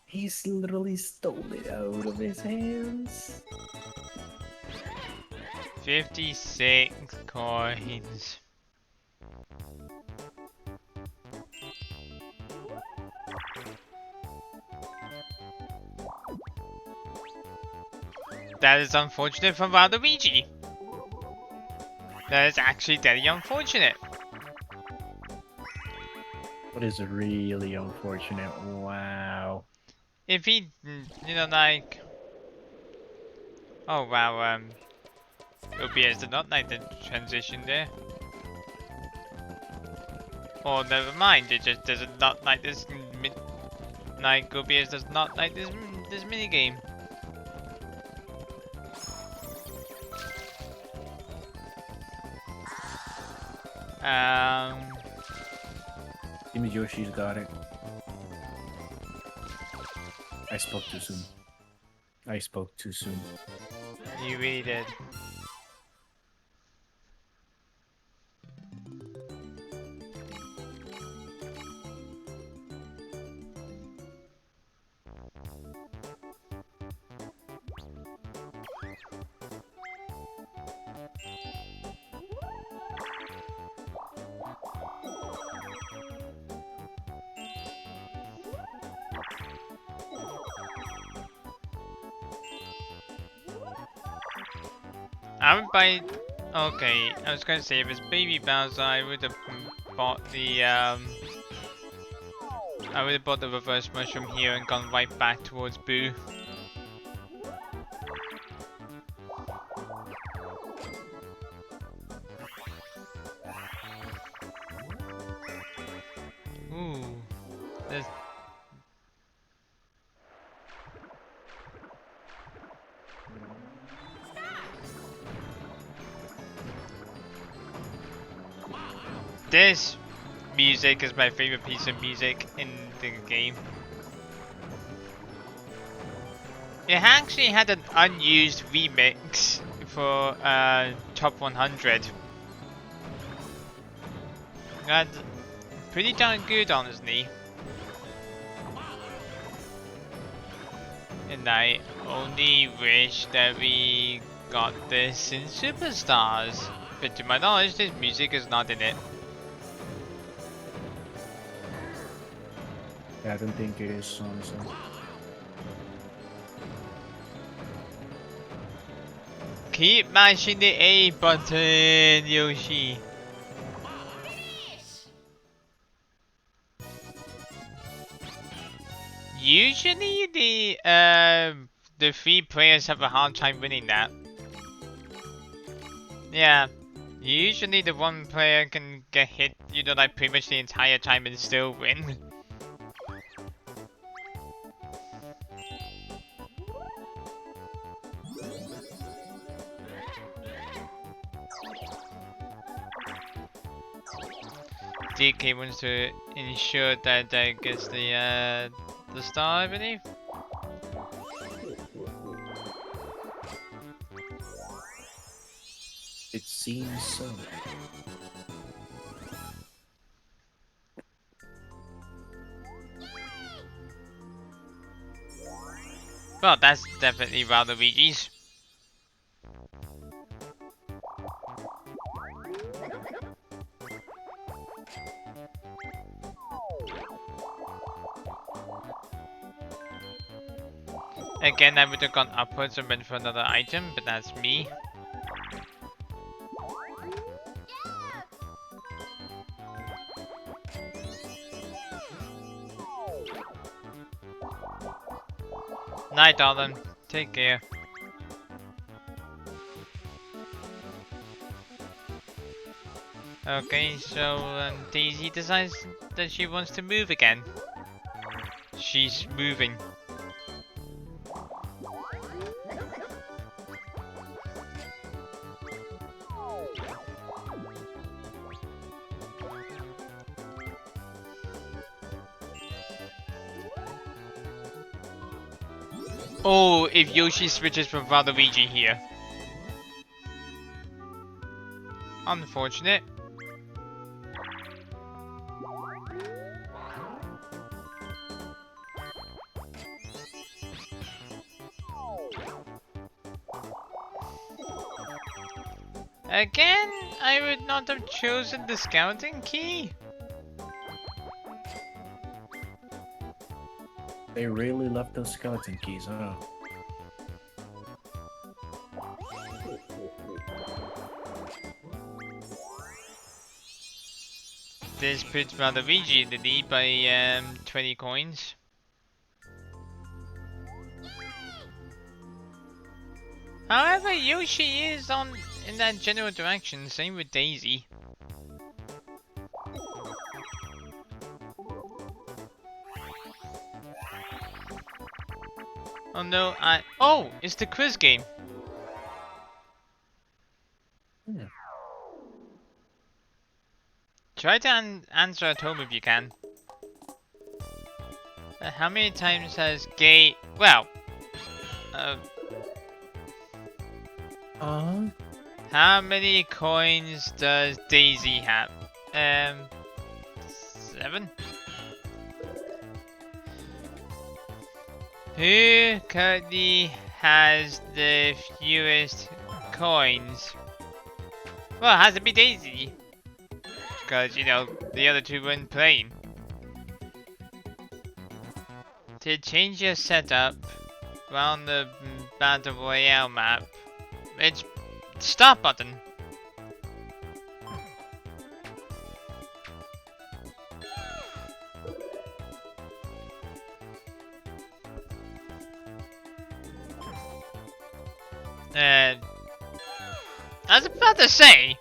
He's literally stole it out of his hands. 56 coins. That is unfortunate for Waluigi. That is actually very unfortunate. What is really unfortunate? Wow. If he, you know, like... Oh wow, OBS did not like the transition there. Or never mind, it just does not like this, like OBS does not like this minigame. Team Yoshi's got it. I spoke too soon. I spoke too soon. You really did. I would buy. Okay, I was gonna say if it's Baby Bowser, I would have bought the I would have bought the reverse mushroom here and gone right back towards Boo. Ooh, there's. This music is my favorite piece of music in the game. It actually had an unused remix for Top 100. That's pretty darn good, honestly. And I only wish that we got this in Superstars. But to my knowledge, this music is not in it. Yeah, I don't think it is, honestly. Keep mashing the A button, Yoshi. Usually the 3 players have a hard time winning that. Yeah. Usually the 1 player can get hit, you know, like pretty much the entire time and still win. DK wants to ensure that gets the star, I believe. It seems so. Well, that's definitely Waluigi's. Again, I would have gone upwards and went for another item, but that's me. Night, darling. Take care. Okay, so Daisy decides that she wants to move again. She's moving. Oh, if Yoshi switches from Waluigi here. Unfortunate. Again, I would not have chosen the scouting key. They really love those skeleton keys, huh? This puts Waluigi in the lead by 20 coins. However, Yoshi is in that general direction, same with Daisy. Oh no, oh, it's the quiz game. Yeah. Try to answer at home if you can. How many times has Gay... Well... How many coins does Daisy have? 7? Who currently has the fewest coins? Well, it has to be Daisy. Because, you know, the other two weren't playing. To change your setup around the Battle Royale map, it's start button. I was about to say,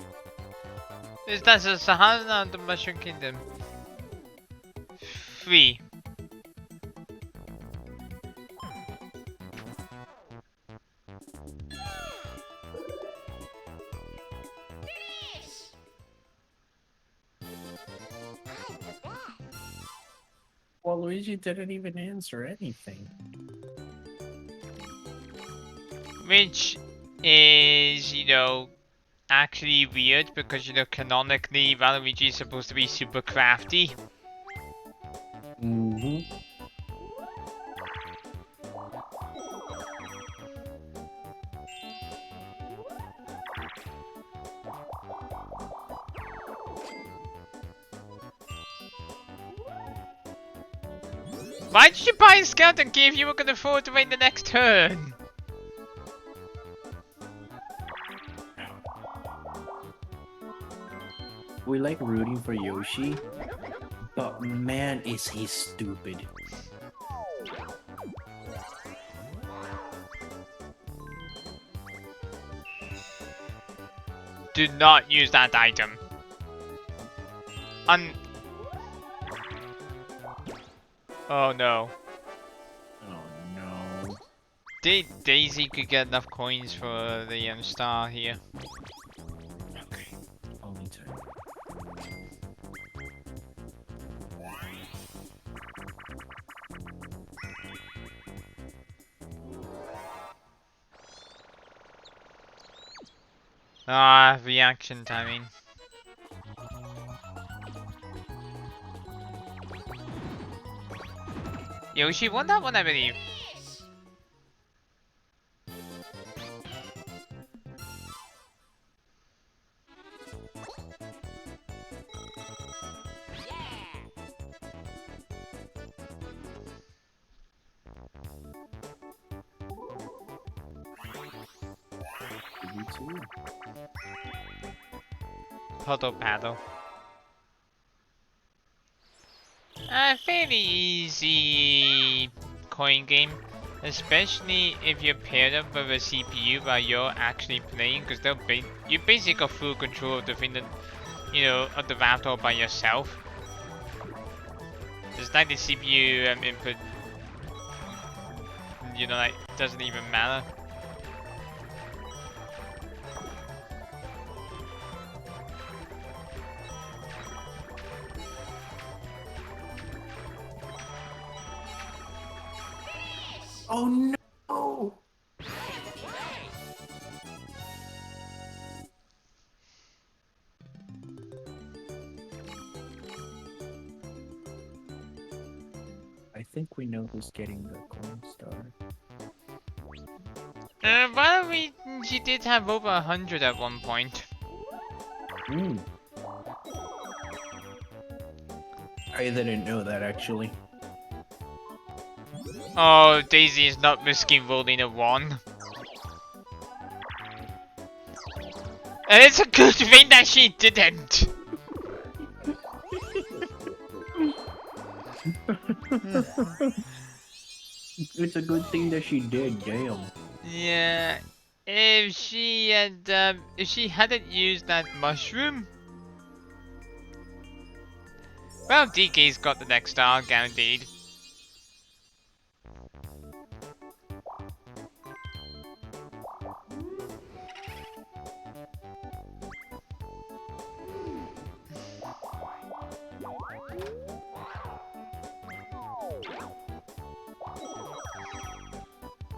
is that the Sahara and the Mushroom Kingdom? 3. Well, Luigi didn't even answer anything. Which is, you know, actually weird because, you know, canonically Waluigi is supposed to be super crafty. Mm-hmm. Why did you buy a skeleton key if you were going to afford to wait the next turn? We like rooting for Yoshi, but man, is he stupid. Do not use that item. Oh no. Oh no. Daisy could get enough coins for the star here. Okay, only time. Ah, reaction timing. Yoshi won that one, I believe. You too. Puddle paddle. Fairly easy coin game, especially if you're paired up with a CPU while you're actually playing, because you basically got full control of the thing that, of the raptor by yourself. It's like the CPU input, like doesn't even matter. Oh no! I think we know who's getting the coin star. Well, she did have over 100 at one point. Hmm. I didn't know that actually. Oh, Daisy is not risking rolling a 1. And it's a good thing that she didn't. It's a good thing that she did, damn. Yeah, if she hadn't used that mushroom, well, DK's got the next star guaranteed.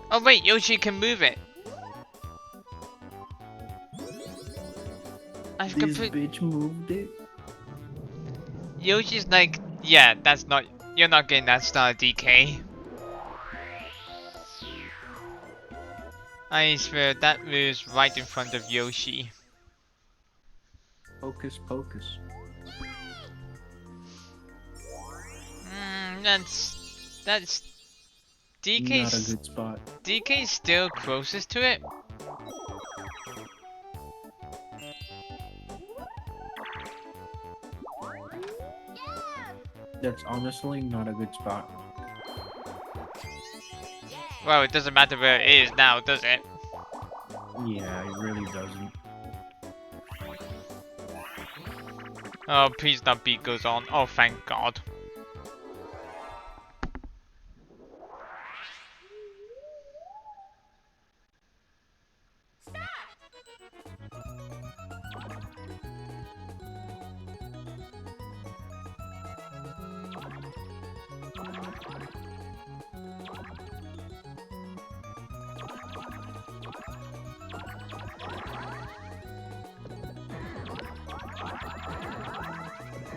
Oh wait, Yoshi can move it. I This bitch moved it. Yoshi's like, yeah, you're not getting that star, DK. I swear that moves right in front of Yoshi. Hocus pocus. That's Not a DK's good spot. DK's still closest to it. That's honestly not a good spot. Well, it doesn't matter where it is now, does it? Yeah, it really doesn't. Oh, please that beat goes on. Oh, thank God.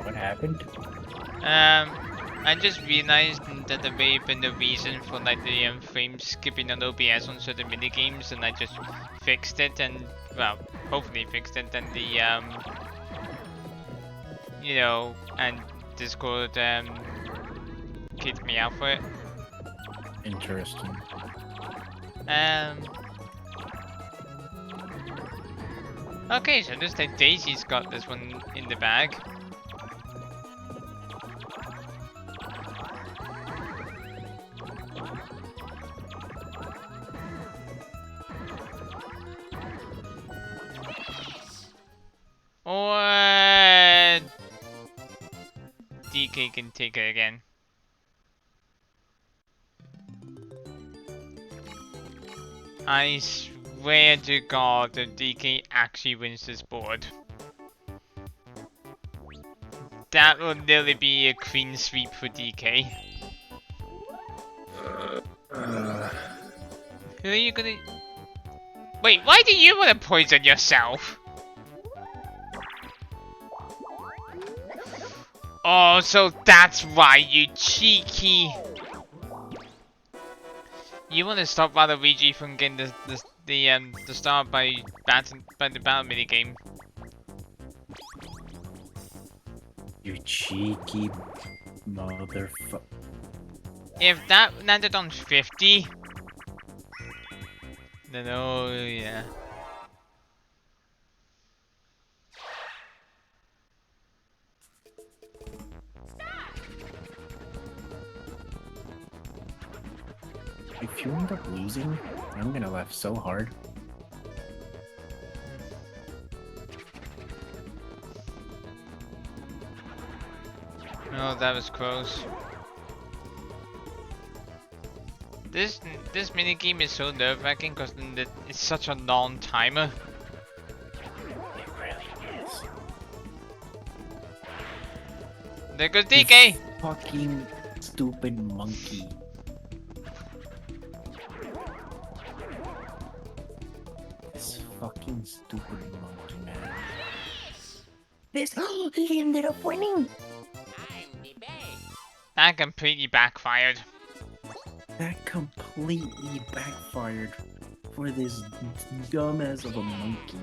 What happened? I just realized that there may have been the reason for like the frame skipping on OBS on certain minigames, and I just fixed it, and well, hopefully fixed it, and the and Discord kicked me out for it. Interesting. Okay, so looks like Daisy's got this one in the bag. Or DK can take it again. I swear to God that DK actually wins this board. That will nearly be a clean sweep for DK. Who are you gonna... Wait, why do you want to poison yourself? Oh, so that's why, you cheeky. You want to stop Waluigi from getting the start by the battle mini game. You cheeky motherfucker. If that landed on 50, then oh yeah. If you end up losing, I'm gonna laugh so hard. Oh, that was close. This minigame is so nerve-wracking because it's such a long timer. It really is. There goes DK! Fucking stupid monkey. This fucking stupid monkey, man. This he ended up winning. That completely backfired. That completely backfired for this dumbass of a monkey.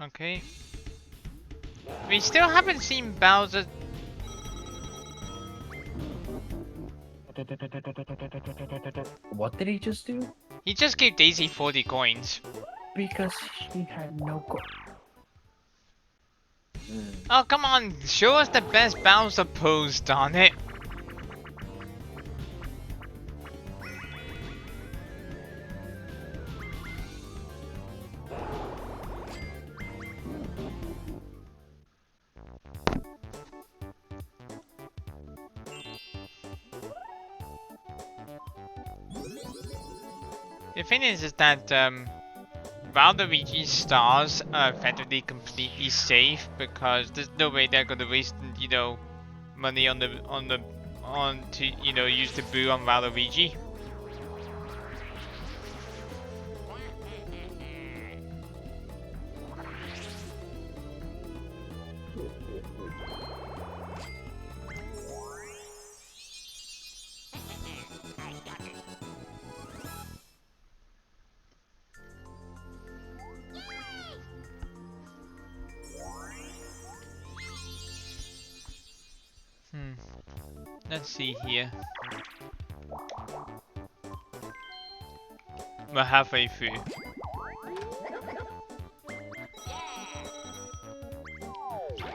Okay. We still haven't seen Bowser. What did he just do? He just gave Daisy 40 coins. Because she had no Oh, come on. Show us the best Bowser pose, darn it. The thing is that Waluigi's stars are effectively completely safe because there's no way they're gonna waste, you know, money on to, you know, use the boo on Waluigi. Let's see here. We're halfway through.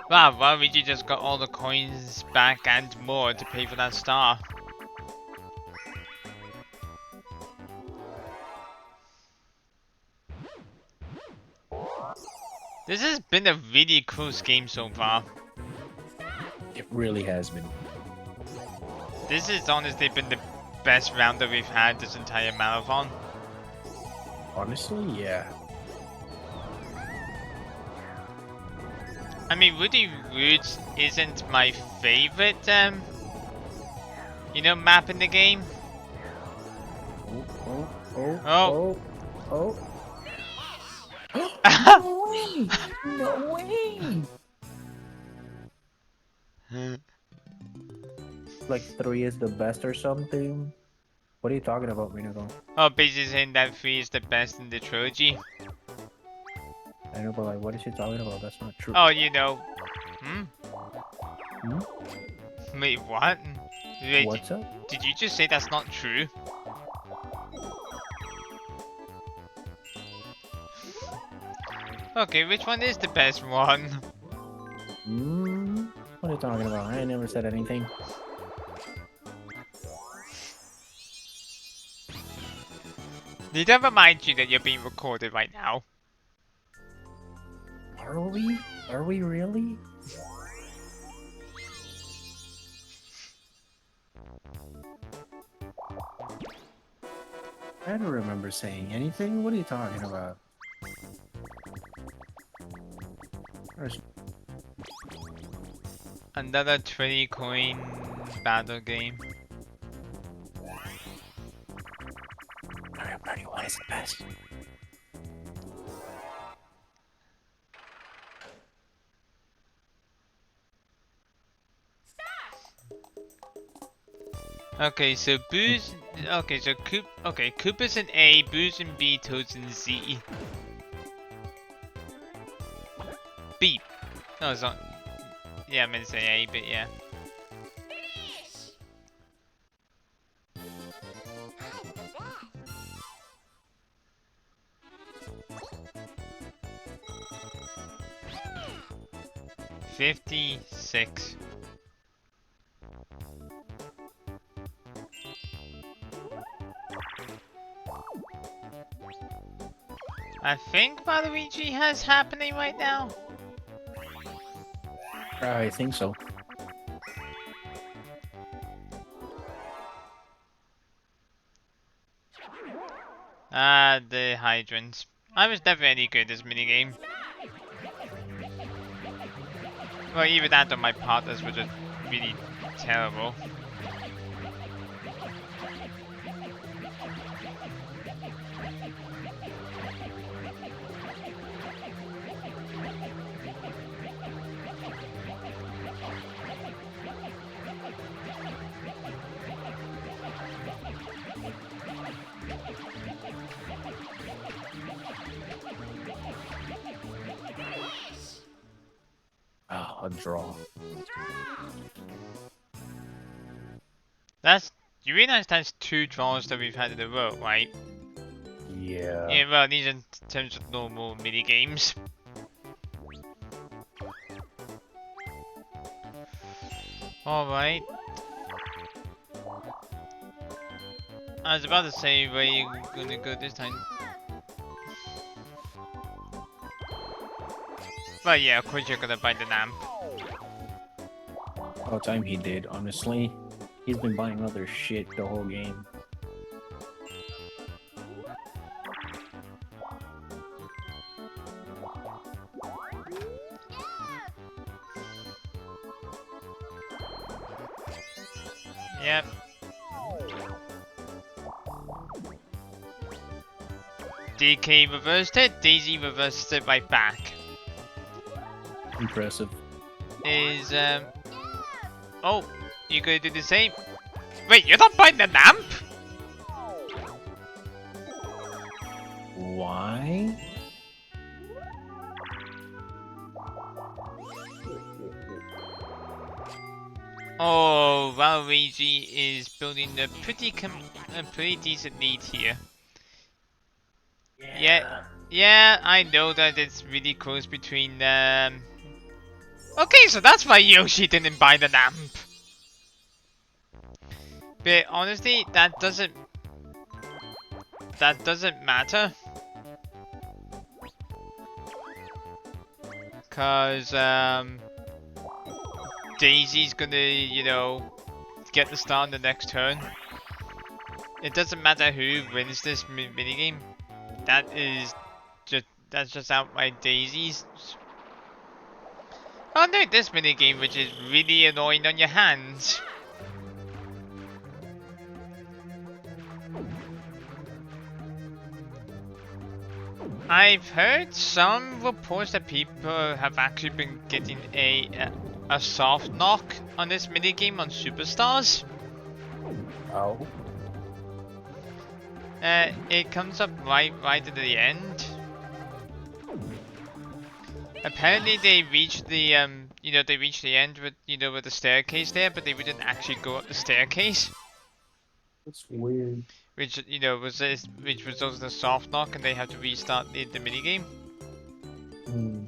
Wow, Waluigi just got all the coins back and more to pay for that star. This has been a really close game so far. It really has been. This has honestly been the best round that we've had this entire marathon. Honestly, yeah. I mean, Woody Woods isn't my favorite, you know, map in the game. Oh. No way! No way! Like 3 is the best or something? What are you talking about, Minago? Oh, basically saying that 3 is the best in the trilogy. I know, but like, what is she talking about? That's not true. Oh, you know. Hmm? Hmm? Wait, what? Wait, What's up? did you just say that's not true? Okay, which one is the best one? What are you talking about? I ain't never said anything. Did I remind you that you're being recorded right now? Are we? Are we really? I don't remember saying anything. What are you talking about? Another 20 coin battle game. Mario Party 1 is the best. Okay, so Boo's. Okay, so Koopa's in A, Boo's in B, Toad's in Z. B. No, it's not. Yeah, I meant to say A, but yeah. $56. I think Waluigi has happening right now. I think so. The hydrants. I was never any good at this minigame. Well, either that or my partners were just really terrible. Oh, a draw. You realize that's 2 draws that we've had in a row, right? Yeah. Yeah, well, these are in terms of normal mini games. Alright. I was about to say where you gonna go this time. But yeah, of course you're gonna buy the lamp. All the time he did, honestly. He's been buying other shit the whole game. Yep. DK reversed it, Daisy reversed it right back. Impressive. Oh, you gonna do the same? Wait, you're not buying the lamp? Why? Oh, Waluigi is building a pretty decent lead here. Yeah, I know that it's really close between them. Okay, so that's why Yoshi didn't buy the lamp. But honestly, that doesn't matter. Cause Daisy's gonna, you know, get the star in the next turn. It doesn't matter who wins this minigame. That's just outright Daisy's. Oh no, this minigame which is really annoying on your hands. I've heard some reports that people have actually been getting a soft knock on this minigame on Superstars. Oh. It comes up right at the end. Apparently they reached the they reached the end with with the staircase there, but they wouldn't actually go up the staircase. That's weird. Which which results in a soft knock, and they have to restart the minigame. Hmm.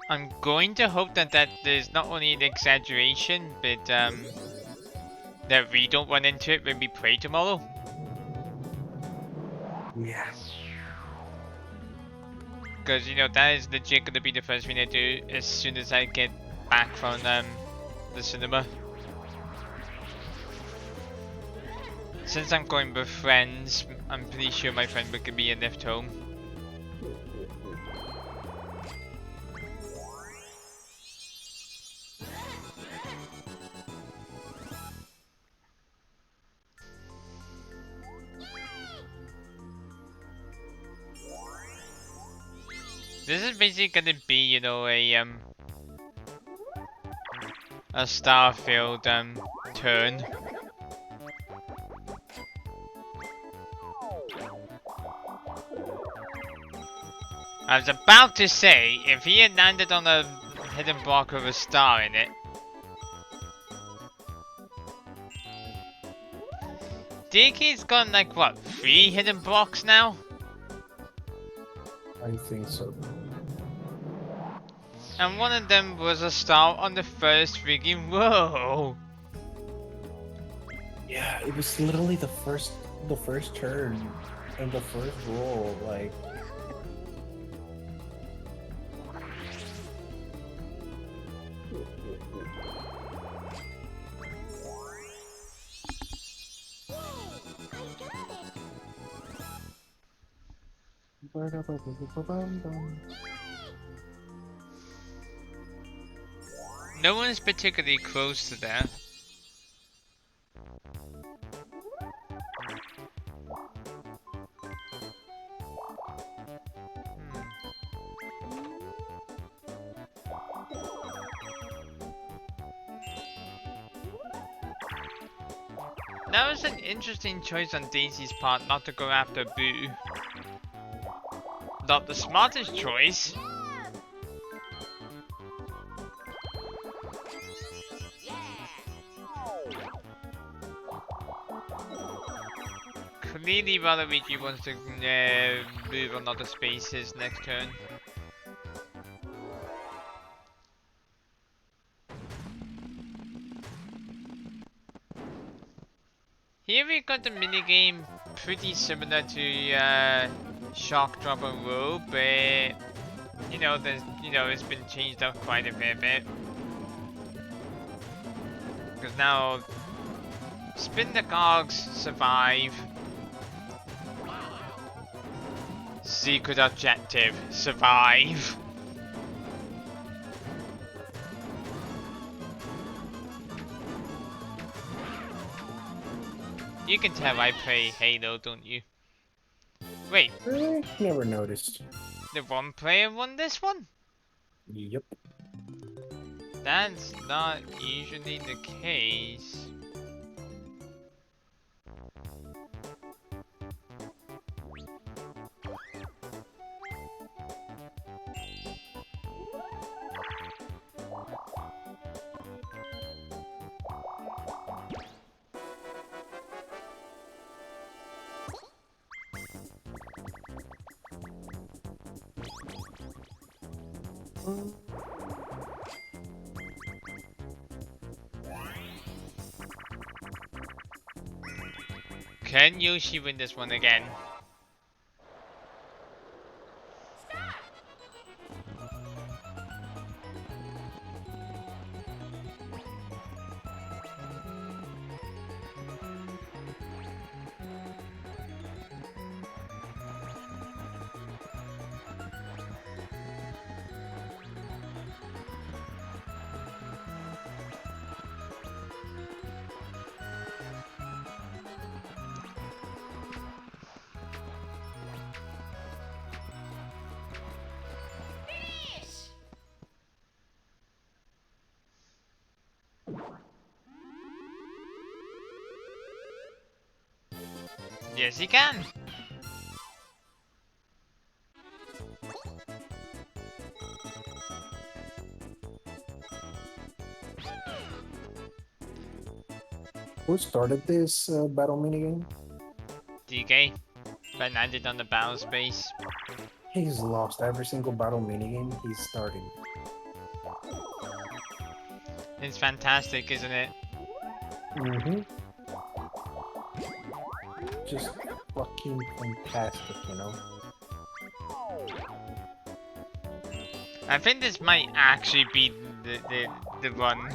I'm going to hope that there's not only an exaggeration, but that we don't run into it when we play tomorrow. Yeah. Because that is legit gonna be the first thing I do as soon as I get back from the cinema. Since I'm going with friends, I'm pretty sure my friend will be left home. This is basically gonna be, you know, a Starfield turn. I was about to say, if he had landed on a hidden block with a star in it. DK's got like what, 3 hidden blocks now? I think so. And one of them was a star on the first freaking row. Yeah, it was literally the first turn and the first roll. Like, No one's particularly close to that. That was an interesting choice on Daisy's part not to go after Boo. Not the smartest choice. Clearly Waluigi wants to move on other spaces next turn. Here we got the minigame pretty similar to Shock Drop and Roll, but you know, it's been changed up quite a fair bit. Because now spin the cogs, survive. Secret objective, survive. You can tell I play Halo, don't you? Wait, really? Never noticed. the one player won this one? Yep. That's not usually the case. Can Yoshi win this one again? Yes, he can. Who started this battle minigame? DK, but landed on the battle space. He's lost every single battle minigame he's starting. It's fantastic, isn't it? Mm-hmm. Just fucking fantastic, you know? I think this might actually be the one.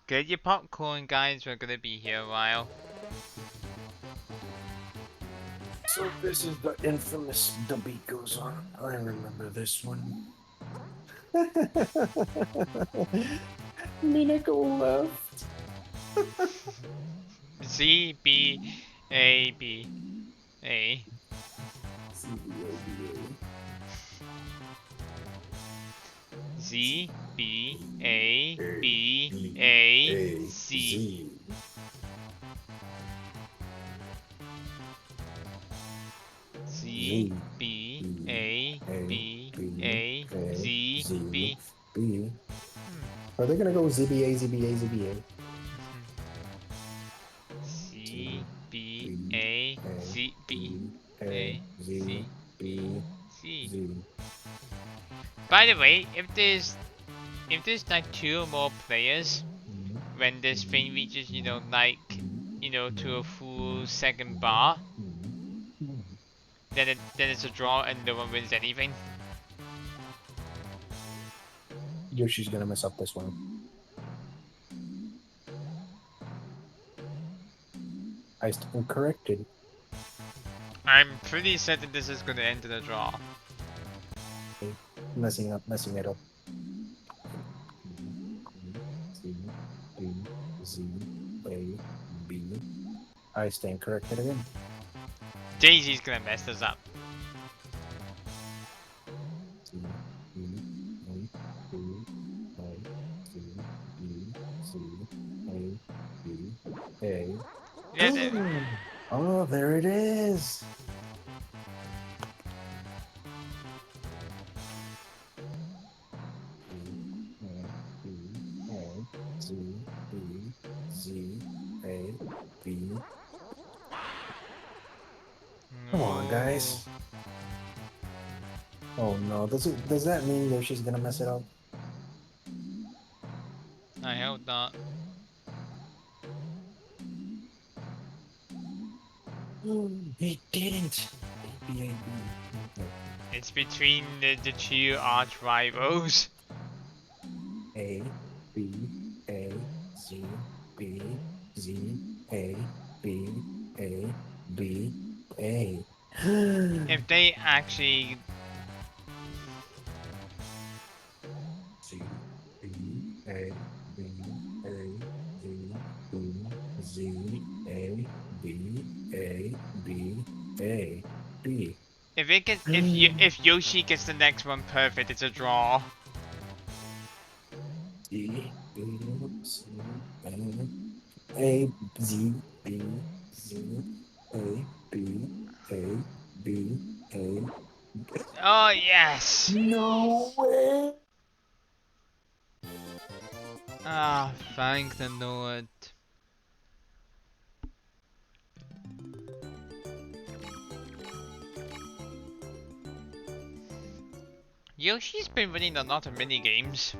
Get your popcorn, guys. We're gonna be here a while. So this is the infamous The Beat Goes On. I remember this one. Minako left. Z B A B A Z B A B A Z Z B A B A Z B. B. Are they gonna go ZBA, ZBA, ZBA? C B A Z B A Z Z B C. Z. By the way, if there's like 2 or more players, when this thing reaches, to a full second bar, then it's a draw and no one wins anything. Yoshi's gonna mess up this one. I stand corrected. I'm pretty certain this is gonna end in a draw. Messing it up. Z B Z A B. I stand corrected again. Daisy's gonna mess this up. Z B A B A Z B Z A B A. Yeah, Oh, there it is. Z B Z A B. Come on, guys. Oh no, does that mean Yoshi's gonna mess it up? I hope not. He didn't. A-B-A-B. It's between the 2 arch rivals. A B A Z B Z A B A B A. If they actually Z B A B A Z B Z A B A B A B. if Yoshi gets the next one perfect, it's a draw. Z B Z A Z B Z A B A B A. Oh yes! No way! Ah, thank the Lord. Yoshi's been winning a lot of mini games.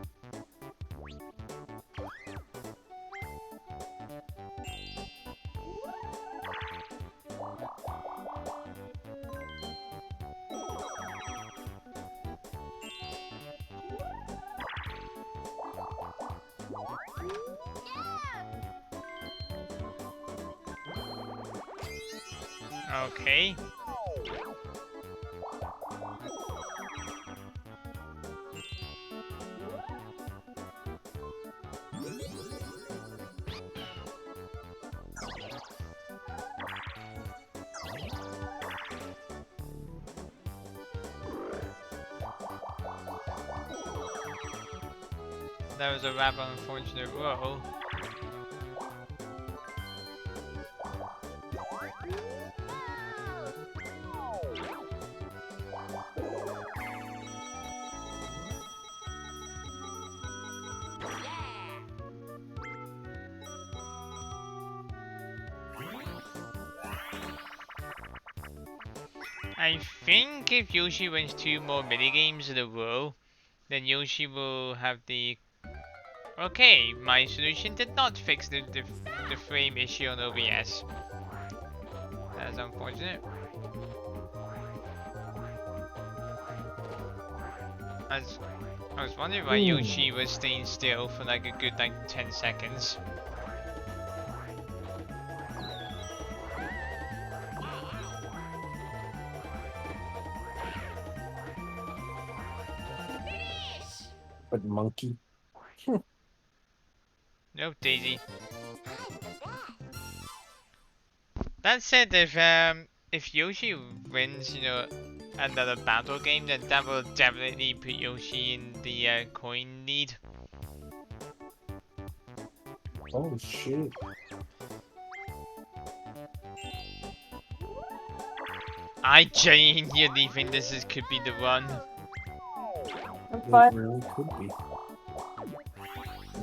Okay. That was a rather unfortunate roll. I think if Yoshi wins 2 more minigames in a row, then Yoshi will have the... Okay, my solution did not fix the frame issue on OBS. That's unfortunate. I was wondering why Yoshi was staying still for like a good 10 seconds. But monkey. Nope, Daisy. That said, if Yoshi wins, you know, another battle game, then that will definitely put Yoshi in the coin lead. Oh shit. I genuinely think could be the one. I'm It fine. really could be.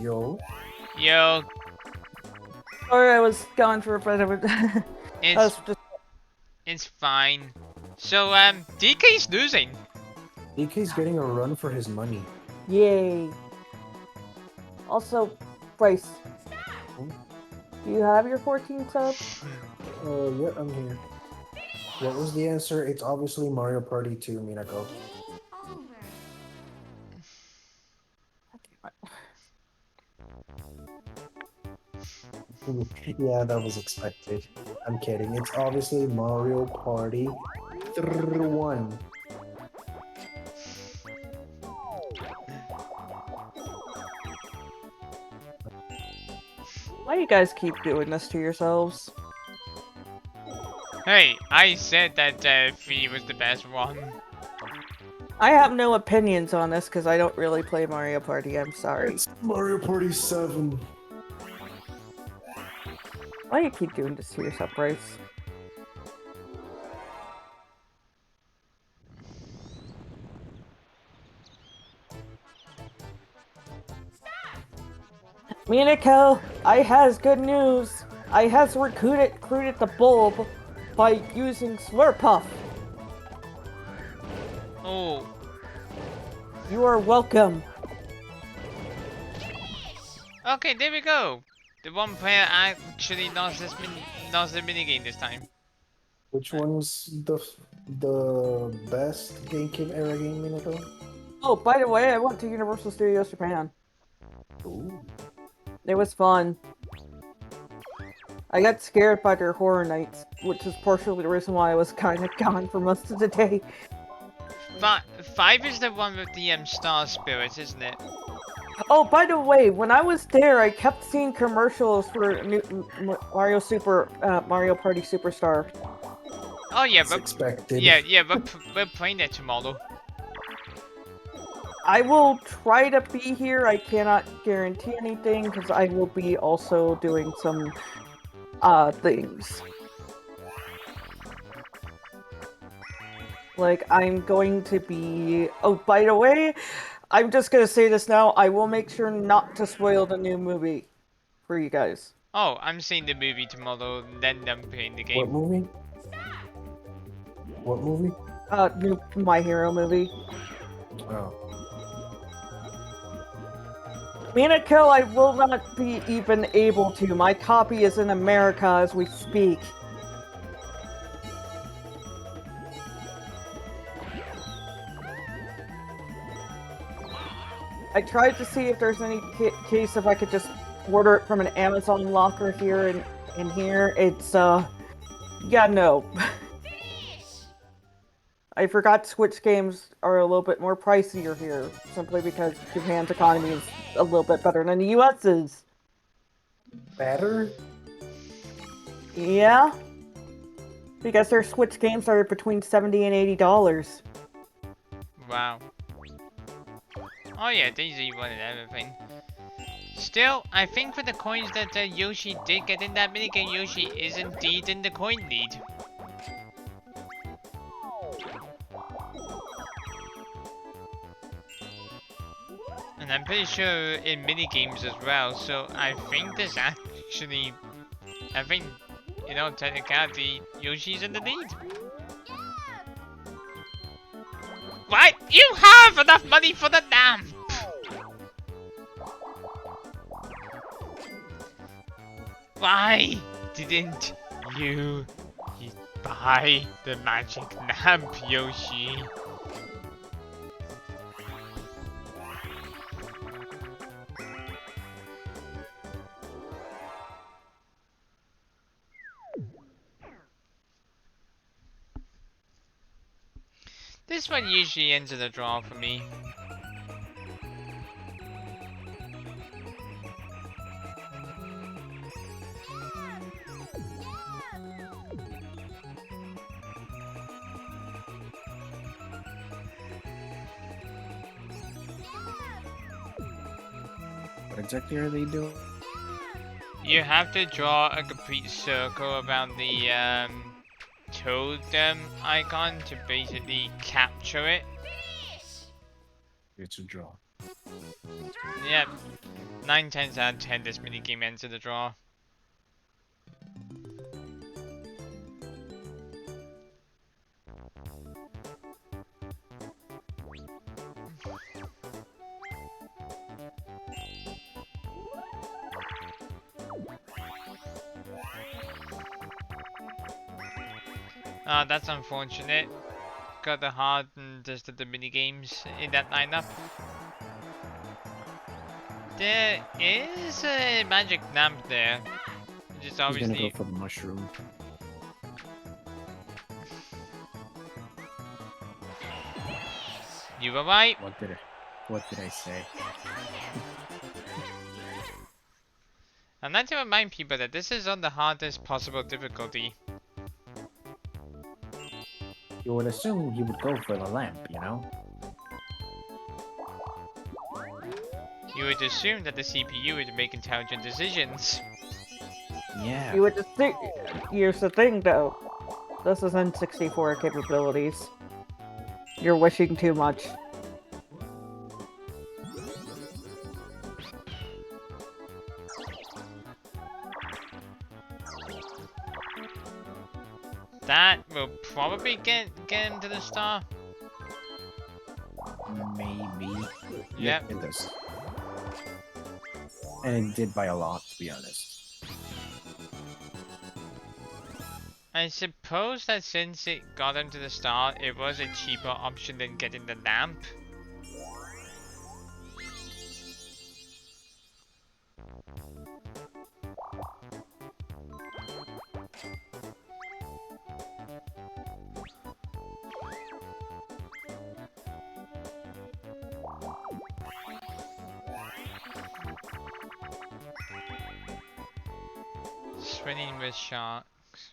Yo. Yo, Sorry, I was gone for a bit of it. I was it's just it's fine. So DK's losing. DK's getting a run for his money. yay. Also, Bryce, do you have your 14 subs? Yeah, I'm here. What was the answer? It's obviously Mario Party 2, Minako. Yeah, that was expected. I'm kidding. It's obviously Mario Party 1. Why do you guys keep doing this to yourselves? Hey, I said that 3 was the best one. I have no opinions on this because I don't really play Mario Party. I'm sorry. It's Mario Party 7. Why do you keep doing this to yourself, Bryce? Minako, I has good news. I has recruited the bulb by using Slurpuff. Oh, You are welcome. okay, there we go. The one player actually lost the minigame this time. Which one's the best GameCube era game, Minako? Oh, by the way, I went to Universal Studios Japan. Ooh. It was fun. I got scared by their horror nights, which is partially the reason why I was kind of gone for most of the day. 5 is the one with the Star Spirit, isn't it? Oh, by the way, when I was there, I kept seeing commercials for new Mario Party Superstar. Oh yeah, It's but expected. yeah, we're playing it tomorrow. I will try to be here. I cannot guarantee anything because I will be also doing some things. Like, I'm going to be... Oh, by the way, I'm just gonna say this now. I will make sure not to spoil the new movie for you guys. Oh, I'm seeing the movie tomorrow, then I'm playing the What game. movie? What movie? New My Hero movie. Oh. Minako, I will not be even able to. My copy is in America as we speak. I tried to see if there's any case if I could just order it from an Amazon locker here and here. It's, yeah, no. I forgot Switch games are a little bit more pricier here, simply because Japan's economy is a little bit better than the US's. Better? Yeah? Because their Switch games are between $70 and $80. Wow. Oh yeah, Daisy wanted everything. Still, I think for the coins that Yoshi did get in that minigame, Yoshi is indeed in the coin lead. And I'm pretty sure in minigames as well, so I think there's actually... I think, you know, technically, Yoshi's in the lead. What? You have enough money for the lamp! Why didn't you buy the magic lamp, Yoshi? This one usually ends in a draw for me. What exactly are they doing? You have to draw a complete circle around the totem icon to basically capture it. It's a draw. Yep. 9 times out of 10 this minigame ends in a draw. That's unfortunate. Got the hard and just the mini games in that lineup. There is a magic lamp there, which is He's gonna obviously. go for the mushroom. You were right. What did I say? I'd like to remind people that this is on the hardest possible difficulty. You would assume he would go for the lamp, you know? You would assume that the CPU would make intelligent decisions. Yeah. You would just think. Here's the thing, though. This is N64 capabilities. You're wishing too much. That will probably get him to the star. Maybe. Yep. It does. And it did by a lot, to be honest. I suppose that since it got him to the star, it was a cheaper option than getting the lamp. Swimming with sharks.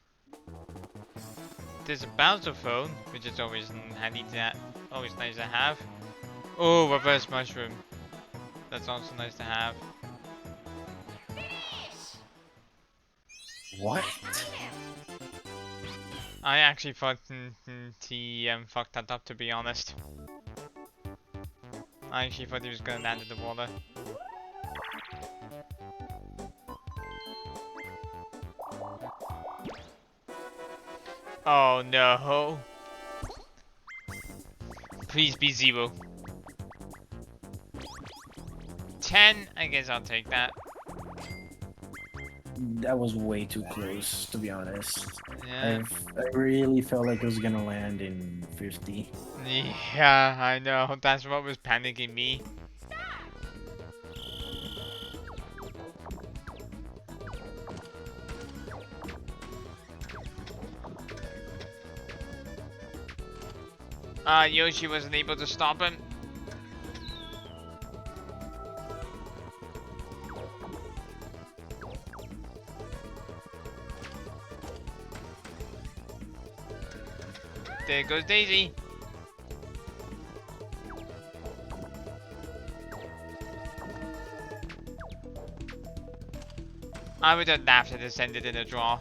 There's a bouncer phone, which is always handy to always nice to have. Oh, reverse mushroom. That's also nice to have. What? I actually thought he fucked that up, to be honest. I actually thought he was gonna land in the water. Oh no. Please be 0. 10, I guess I'll take that. That was way too close, to be honest. Yeah. I really felt like it was gonna land in 50. Yeah, I know. That's what was panicking me. Yoshi wasn't able to stop him. There goes Daisy. I would have laughed at this ended in a draw.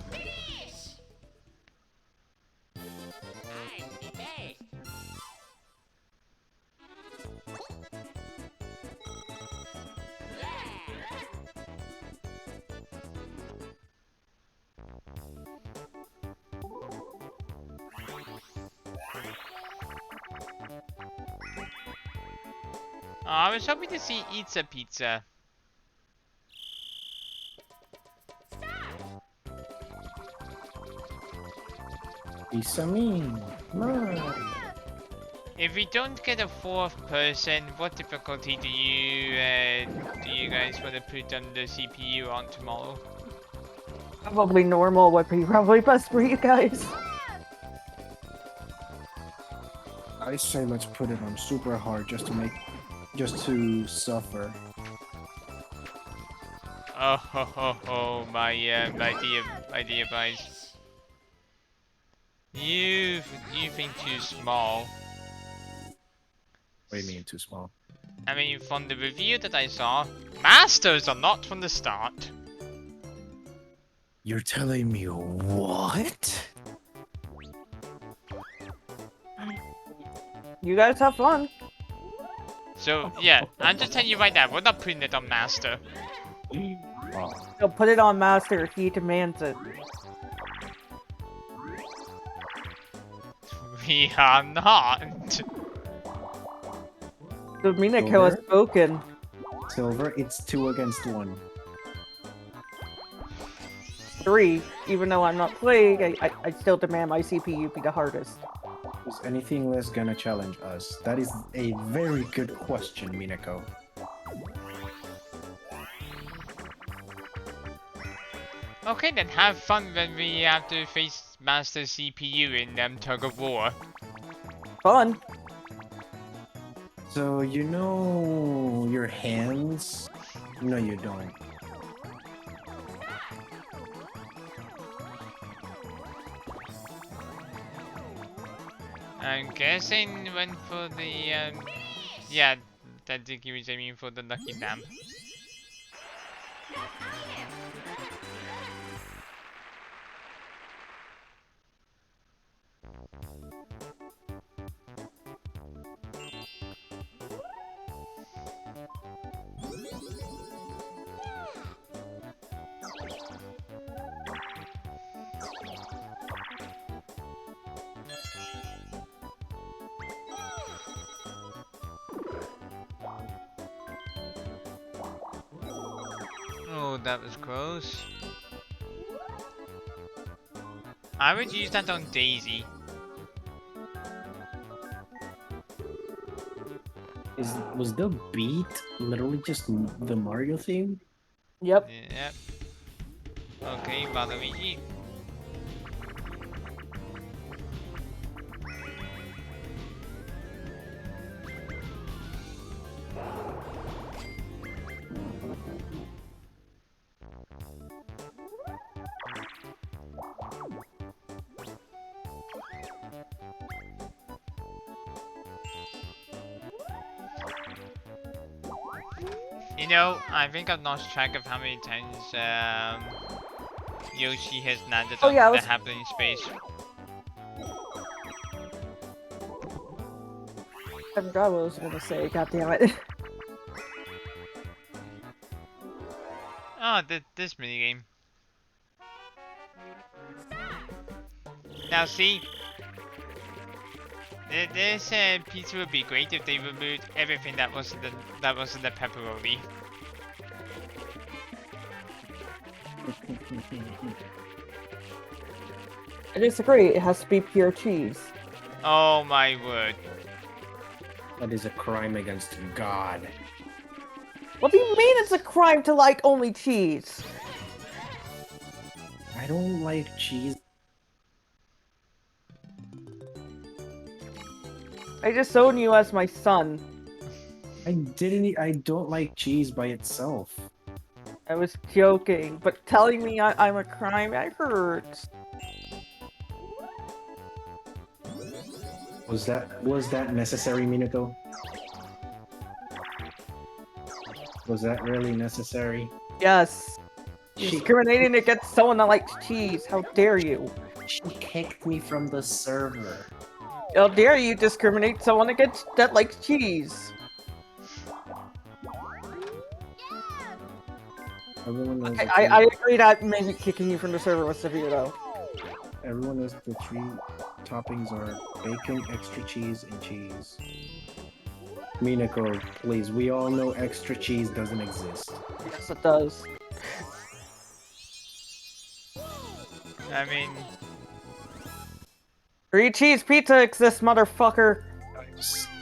Oh, I was hoping to see Pizza Pizza. Pizza mean. No. If we don't get a 4th person, what difficulty do you guys want to put on the CPU on tomorrow? Probably normal would be probably best for you guys. I say let's put it on super hard just to suffer. Oh ho ho ho, my dear guys. You think too small. What do you mean too small? I mean, from the review that I saw, masters are not from the start. You're telling me what? You guys have fun. So yeah, I'm just telling you right now, we're not putting it on master. Oh, So put it on Master. He demands it. We are not. The Minako has Silver? spoken. Silver, it's 2 against 1. 3. Even though I'm not playing, I still demand my CPU be the hardest. Is anything less gonna challenge us? That is a very good question, Minako. Okay, then have fun when we have to face master CPU in tug of war. Fun. So, you know your hands? No, you don't. I'm guessing went for the yeah, that Dicky was aiming for the lucky lamp. Oh, that was close. I would use that on Daisy. Was the beat literally just the Mario theme? Yep. Yep. Okay, Valuigi. You know, I think I've lost track of how many times Yoshi has landed Oh, on yeah, the let's- happening space. I forgot what I was gonna say. God damn it. Oh, this minigame. Now see, this pizza would be great if they removed everything that was in the pepperoni. I disagree. It has to be pure cheese. Oh my word. That is a crime against God. What do you mean it's a crime to like only cheese? I don't like cheese. I just own you as my son. I don't like cheese by itself. I was joking, but telling me I'm a crime, that hurts. Was that necessary, Minako? Was that really necessary? Yes. She, Discriminating against someone that likes cheese. How dare you? she kicked me from the server. How dare you discriminate someone against that likes cheese? Everyone knows I agree that maybe kicking you from the server was severe though. everyone knows the 3 toppings are bacon, extra cheese, and cheese. Minako, please. We all know extra cheese doesn't exist. Yes, it does. I mean, 3 cheese pizza exists, motherfucker.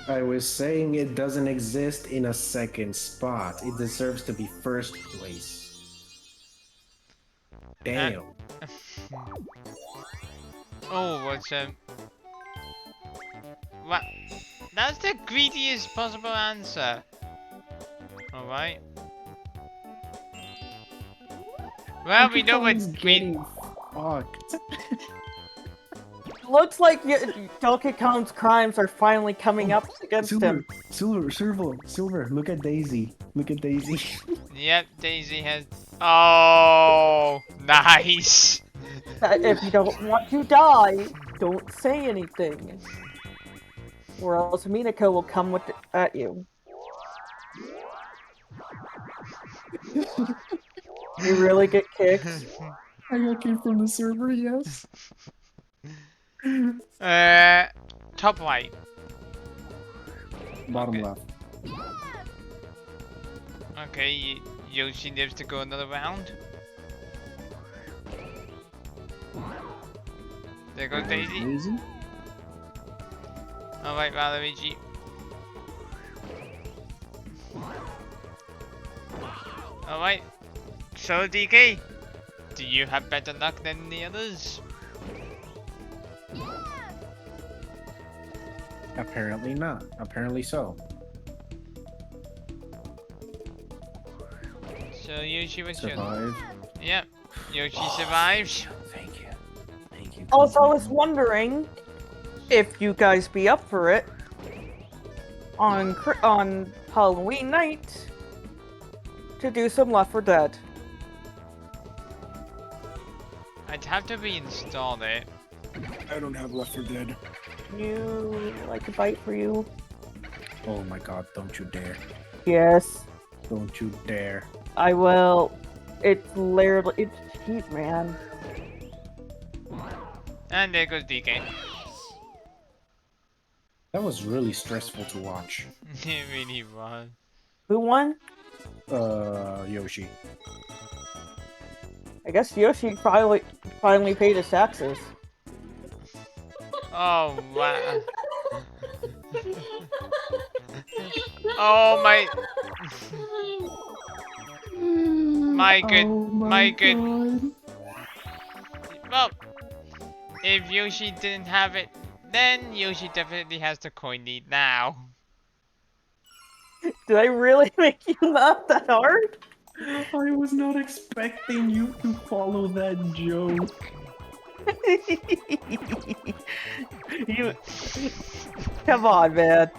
I was saying it doesn't exist in a second spot. It deserves to be first place. Damn. oh, what's what? That's the greediest possible answer. All right. Well, we know what Everyone's greed. getting fucked. looks like Co-Comm's crimes are finally coming up against him. Silver, look at Daisy. Look at Daisy. Yep, Daisy has. Oh, nice. If you don't want to die, don't say anything. Or else Minako will come at you. You really get kicked? I got kicked from the server, yes. Top right. Bottom Okay. left. Okay, Yoshi lives to go another round. There goes Daisy. Daisy? Alright, Valuigi. Alright. So, DK, do you have better luck than the others? Apparently not. Apparently so. So, Yoshi was your... Survive. Yep, Yoshi survives. Thank you. Thank you. Also, I was wondering if you guys be up for it on Halloween night to do some Left 4 Dead. I'd have to reinstall it. I don't have Left 4 Dead. You like a bite for you? Oh my god, don't you dare. Yes, Don't you dare. I will. It's literally it's cheap, man. And there goes DK. That was really stressful to watch. It really was. Who won? Yoshi. I guess Yoshi finally paid his taxes. Oh, wow. Oh, my... My good, my good. Well, if Yoshi didn't have it, then Yoshi definitely has the coin lead now. Did I really make you laugh that hard? I was not expecting you to follow that joke. You... Come on, man.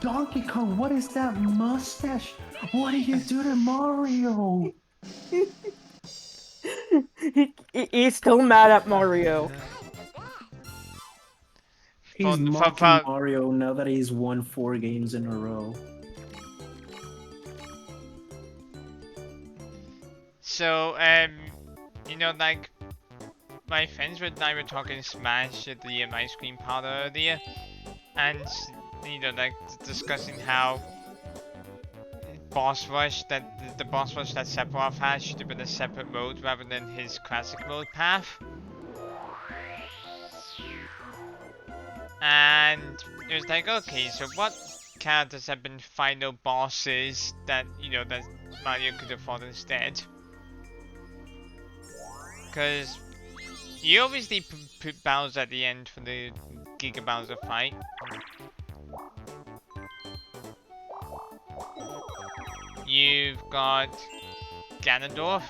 Donkey Kong, what is that mustache? What did you do to Mario? He's still mad at Mario. He's mocking Mario now that he's won 4 games in a row. So, you know, like, my friends and I were talking Smash at the ice cream parlor earlier, and, you know, like, discussing how the boss rush that Sephiroth has should have been a separate mode rather than his classic mode path. And it was like, okay, so what characters have been final bosses that, you know, that Mario could have fought instead? Because you obviously put Bowser at the end for the Giga Bowser fight. You've got Ganondorf.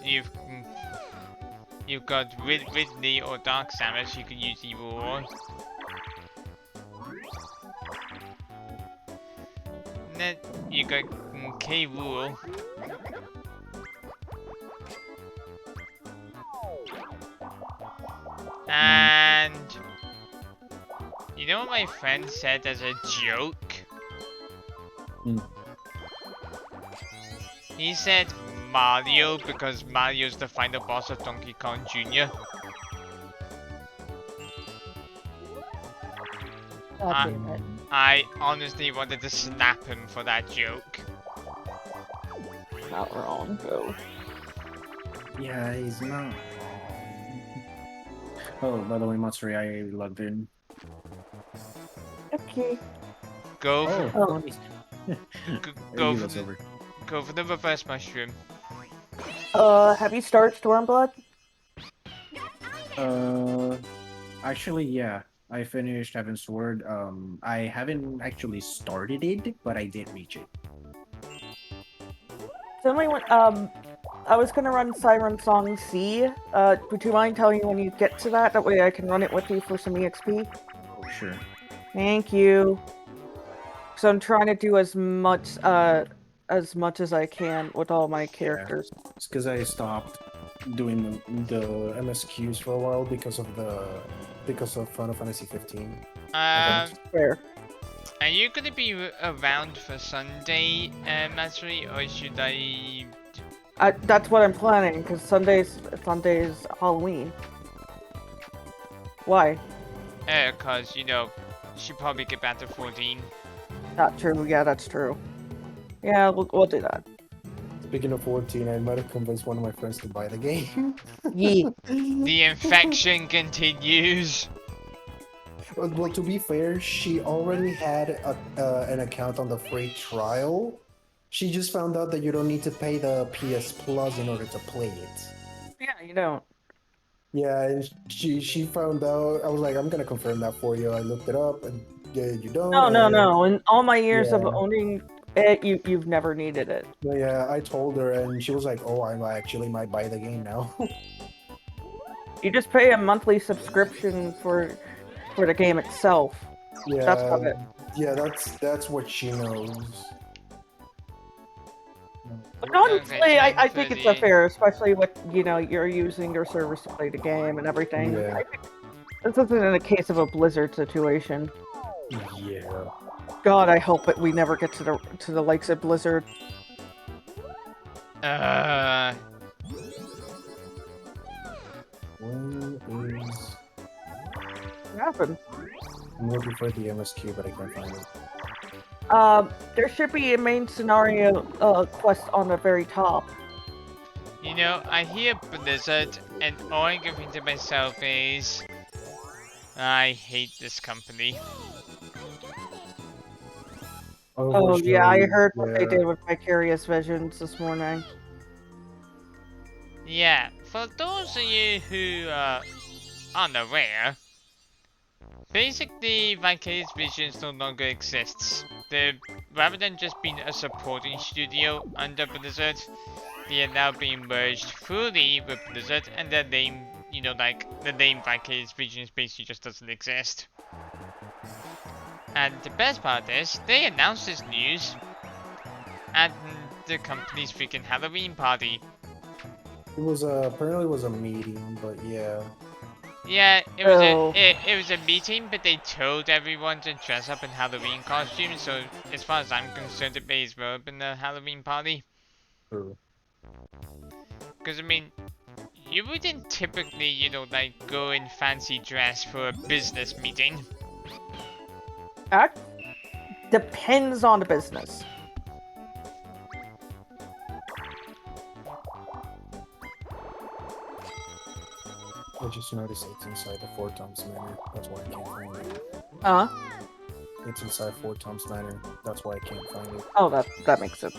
You've got Ridley or Dark Samus. You can use either or. And then you got K. Rool. And you know what my friend said as a joke? He said Mario because Mario's the final boss of Donkey Kong Jr. God damn it. I honestly wanted to snap him for that joke. Not wrong, though. Yeah, he's not. Oh, by the way, Matsuri, I logged in. Okay. Go for, Oh, go for the reverse mushroom. Have you started Stormblood? Actually, yeah. I finished Heaven's Sword. I haven't actually started it, but I did reach it. It's only when, I was gonna run Siren Song C. Would you mind telling me when you get to that? That way I can run it with you for some EXP. Oh, sure. Thank you. So I'm trying to do as much as I can with all my characters. It's because I stopped doing the MSQs for a while because of Final Fantasy 15. Fair. Are you gonna be around for Sunday, Matsuri, or should I? That's what I'm planning, because Sunday's Halloween. Why? Cause you know, should probably get back to 14. Not true. Yeah, that's true. Yeah, we'll do that. Speaking of 14, I might have convinced one of my friends to buy the game. Yee. The infection continues. Well, to be fair, she already had an account on the free trial. She just found out that you don't need to pay the PS Plus in order to play it. Yeah, you don't. Yeah, and she found out. I was like, I'm gonna confirm that for you. I looked it up, and yeah, you don't. No. In all my years of Yeah. owning it, you've never needed it. Yeah, I told her, and she was like, "Oh, I actually might buy the game now." You just pay a monthly subscription for the game itself. Yeah, That's about it. Yeah, that's what she knows. But honestly, Okay, I think it's 10:30. fair, especially with, you're using your service to play the game and everything. Yeah. I think this isn't in a case of a Blizzard situation. Yeah. God, I hope that we never get to the likes of Blizzard. When is... What happened? I'm looking for the MSQ, but I can't find it. There should be a main scenario quest on the very top. You know, I hear Blizzard, and all I can think to myself is, I hate this company. Oh yeah, I heard what they yeah. did with Vicarious Visions this morning. Yeah, for those of you who are unaware, basically Vicarious Visions no longer exists. Rather than just being a supporting studio under Blizzard, they are now being merged fully with Blizzard, and their name, the name Vicarious Visions basically just doesn't exist. And the best part is, they announced this news at the company's freaking Halloween party. It was apparently it was a meeting, but yeah. Yeah, it was Oh. it was a meeting, but they told everyone to dress up in Halloween costumes. So as far as I'm concerned, it may as well have been a Halloween party. True. Because I mean, you wouldn't typically, go in fancy dress for a business meeting. That depends on the business. I just noticed it's inside the Four Toms Manor. That's why I can't find it. It's inside Four Toms Manor. That's why I can't find it. Oh, that makes sense.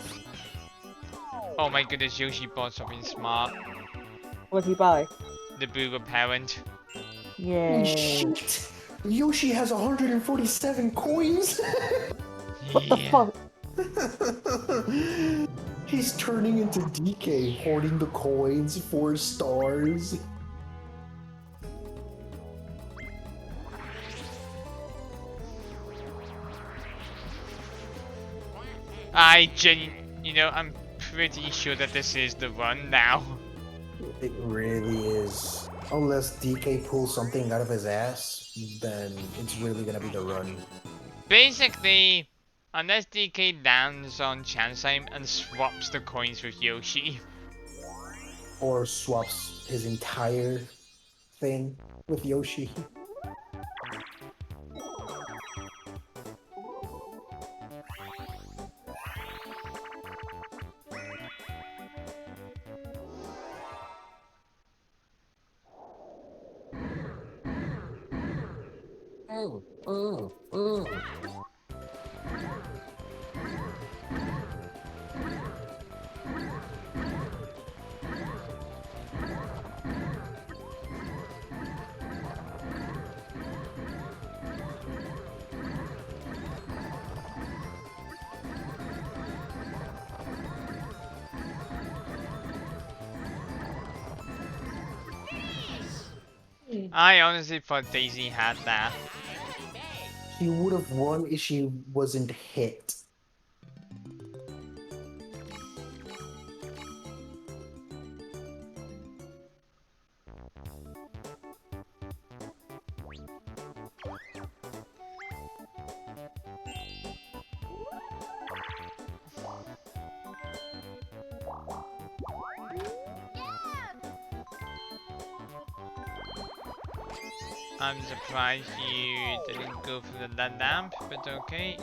Oh my goodness, Yoshi bought something smart. What'd he buy? The Boo Apparent. Yay. Shit! Yoshi has 147 coins! What the fuck? He's turning into DK, hoarding the coins, 4 stars. I'm pretty sure that this is the run now. It really is. Unless DK pulls something out of his ass, then it's really gonna be the run. Basically, unless DK lands on Chansime and swaps the coins with Yoshi. Or swaps his entire thing with Yoshi. I honestly thought Daisy had that. She would have won if she wasn't hit. I'm surprised you didn't go for the lamp, but okay.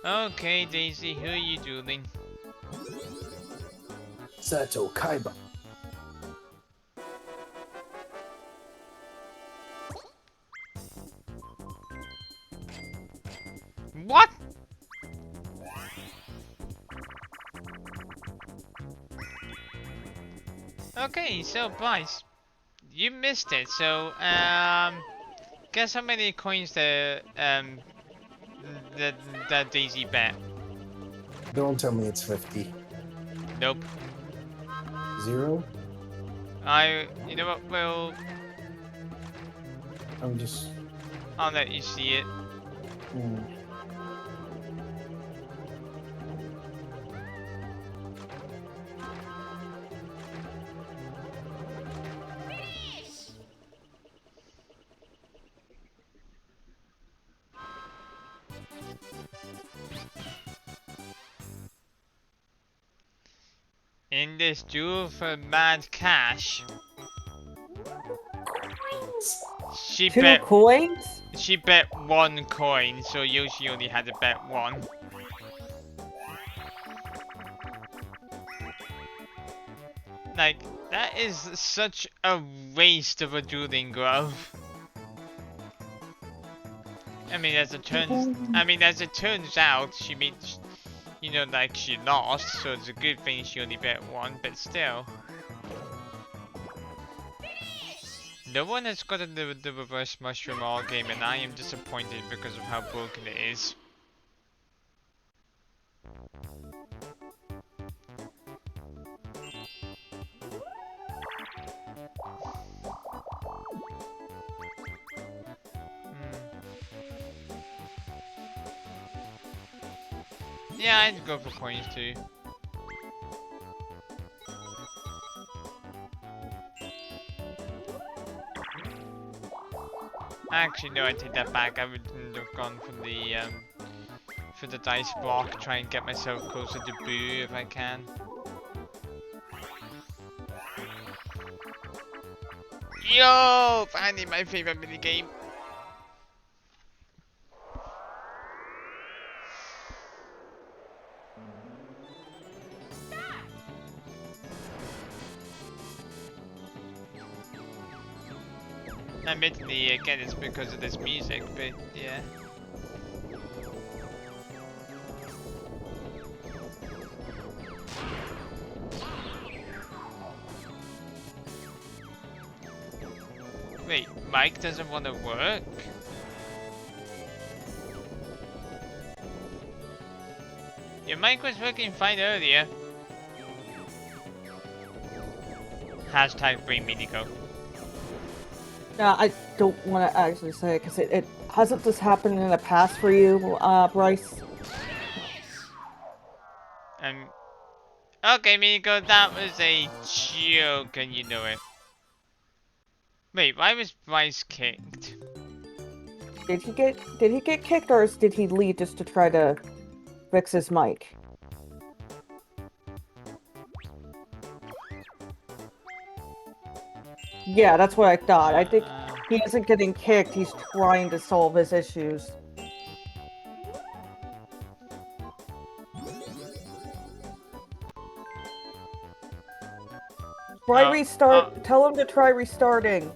Okay, Daisy, who are you dueling? Sato Kaiba. What? Okay, so Bryce, you missed it. So guess how many coins that Daisy bet? Don't tell me it's 50. Nope. 0? You know what? Well, I'm just. I'll let you see it. Hmm. In this duel for mad cash, she 2 bet coins? 1 coin, so Yoshi only had to bet 1. Like, that is such a waste of a dueling glove. I mean, as it turns out, she means, you know, like she lost, so it's a good thing she only bet 1, but still. No one has gotten the reverse mushroom all game, and I am disappointed because of how broken it is. Yeah, I'd go for coins too. Actually, no, I take that back. I wouldn't have gone for the dice block. Try and get myself closer to Boo if I can. Yo, finally my favorite minigame. Admittedly, again, it's because of this music, but yeah. Wait, Mike doesn't want to work? Your mic was working fine earlier. Hashtag bring me to go. No, I don't want to actually say it because it hasn't this happened in the past for you, Bryce? Okay, Miko, that was a joke and you know it. Wait, why was Bryce kicked? Did he get kicked, or did he leave just to try to fix his mic? Yeah, that's what I thought. I think he isn't getting kicked, he's trying to solve his issues. Try restart. Tell him to try restarting.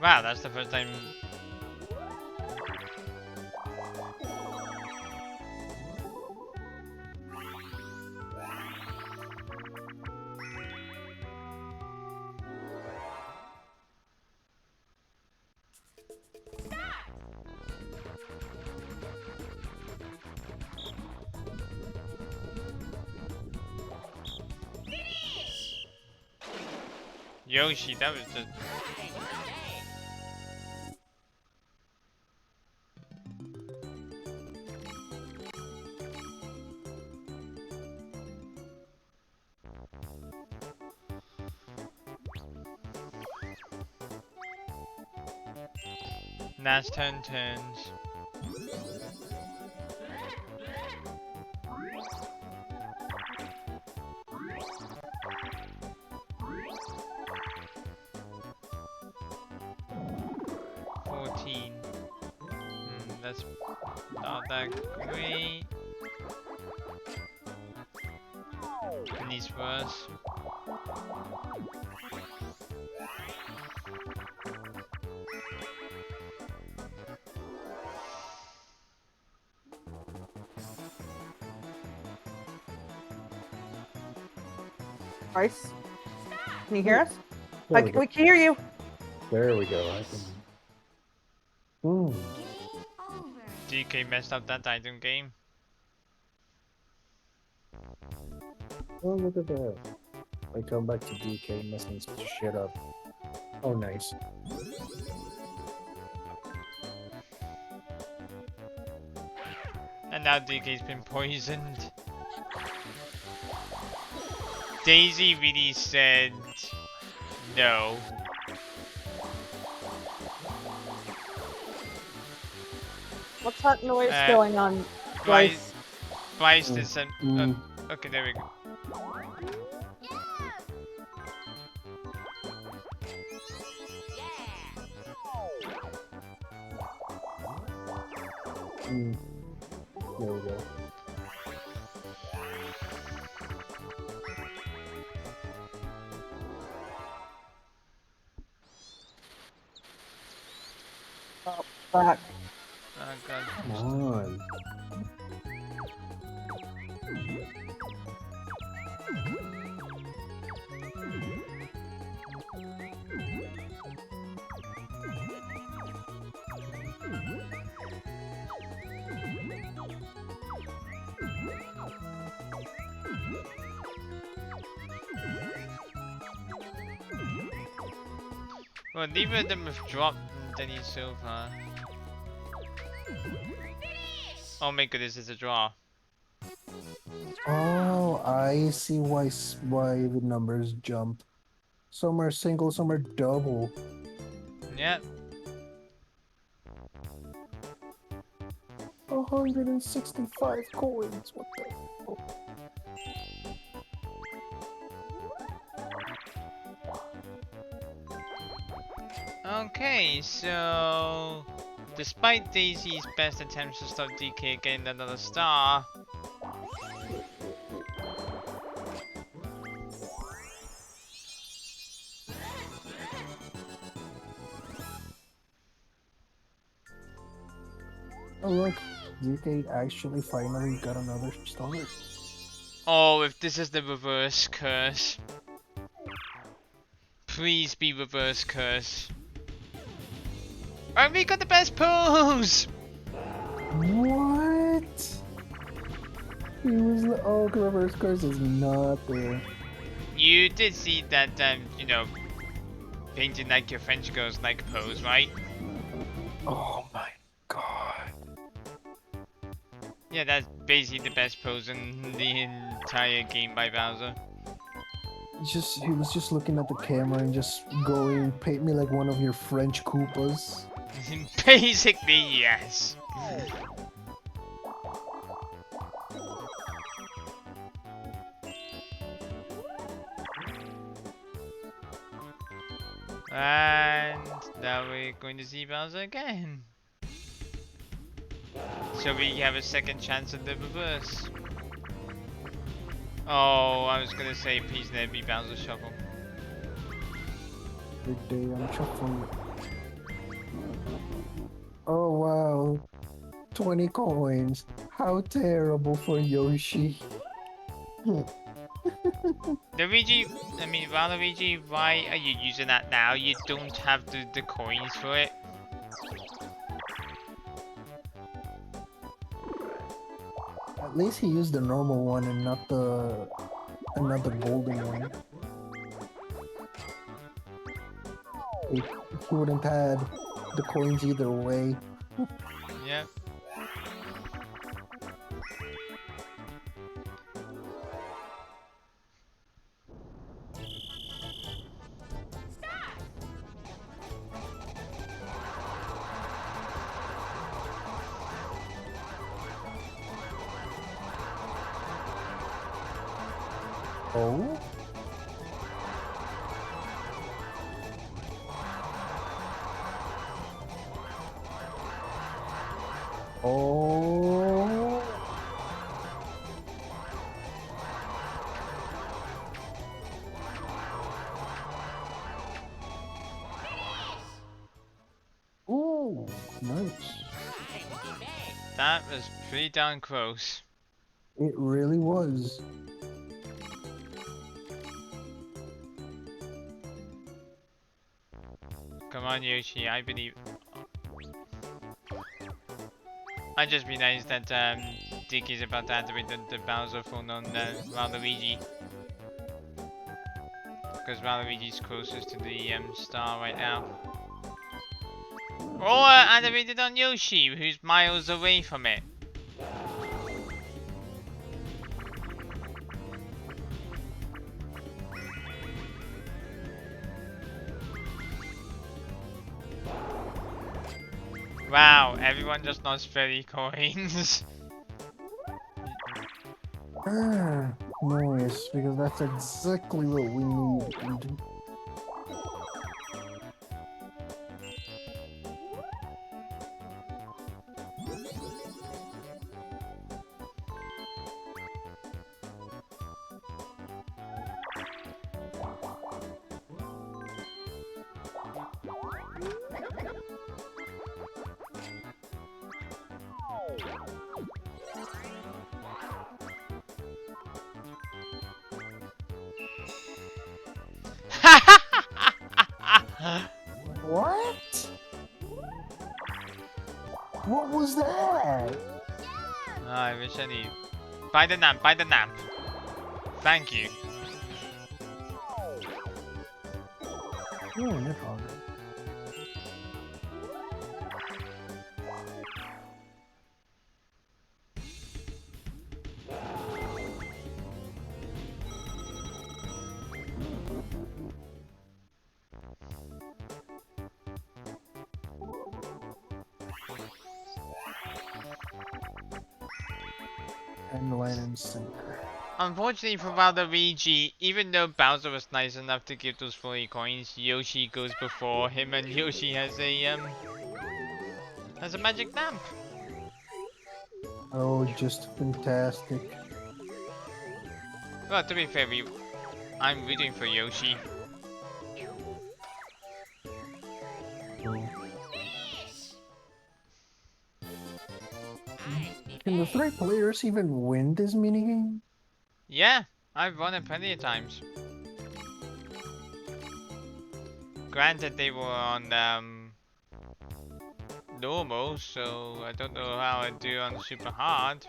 Wow, that's the first time. Yoshi, that was just. Last 10 turns. That's not that great. At least for us. Bryce, can you hear us? There we go. We can hear you. There we go. I can. Hmm. DK messed up that item game. Oh, look at that. I come back to DK messing some shit up. Oh, nice. And now DK's been poisoned. Daisy really said no. What's that noise going on, Bryce? Bryce did some. Okay, there we go. There we go. Oh, fuck. Oh god. Come on. Well, neither of them have dropped any so far. Oh my goodness, it's a draw. Oh, I see why the numbers jump. Some are single, some are double. Yep. 165 coins. What the? Oh. Okay, so despite Daisy's best attempts to stop DK getting another star, Oh look, DK actually finally got another star. oh, if this is the reverse curse, please be reverse curse. And we got the best pose! What? He was oh, reverse curse is not there. You did see that, you know, painting like your French girls like pose, right? Oh my god. Yeah, that's basically the best pose in the entire game by Bowser. He was just looking at the camera and just going, paint me like one of your French Koopas. Basically, yes. And now we're going to see Bowser again. So we have a second chance at the reverse. Oh, I was gonna say please let it be Bowser Shuffle. Big day on shuffle. Oh wow. 20 coins. How terrible for Yoshi. Luigi, I mean, Waluigi, why are you using that now? You don't have the coins for it. At least he used the normal one and not the golden one. He wouldn't had the coins either way. Yeah. Oh? Oh. Ooh, nice. That was pretty darn close. It really was. Come on, Yoshi, I believe. I just realized that Dick is about to activate the Bowser phone on Waluigi. Because Waluigi's closest to the star right now. Or activated on Yoshi, who's miles away from it. Wow, everyone just lost 30 coins. Ah, nice, because that's exactly what we need. What? What was that? Oh, I wish I knew. Buy the lamp, buy the lamp. Thank you. Oh, no problem. And line and sinker. Unfortunately for Waluigi, even though Bowser was nice enough to give those 40 coins, Yoshi goes before him and Yoshi has a magic lamp. Oh, just fantastic. Well, to be fair, I'm rooting for Yoshi. Can the 3 players even win this minigame? Yeah, I've won it plenty of times. Granted, they were on normal, so I don't know how I'd do on super hard.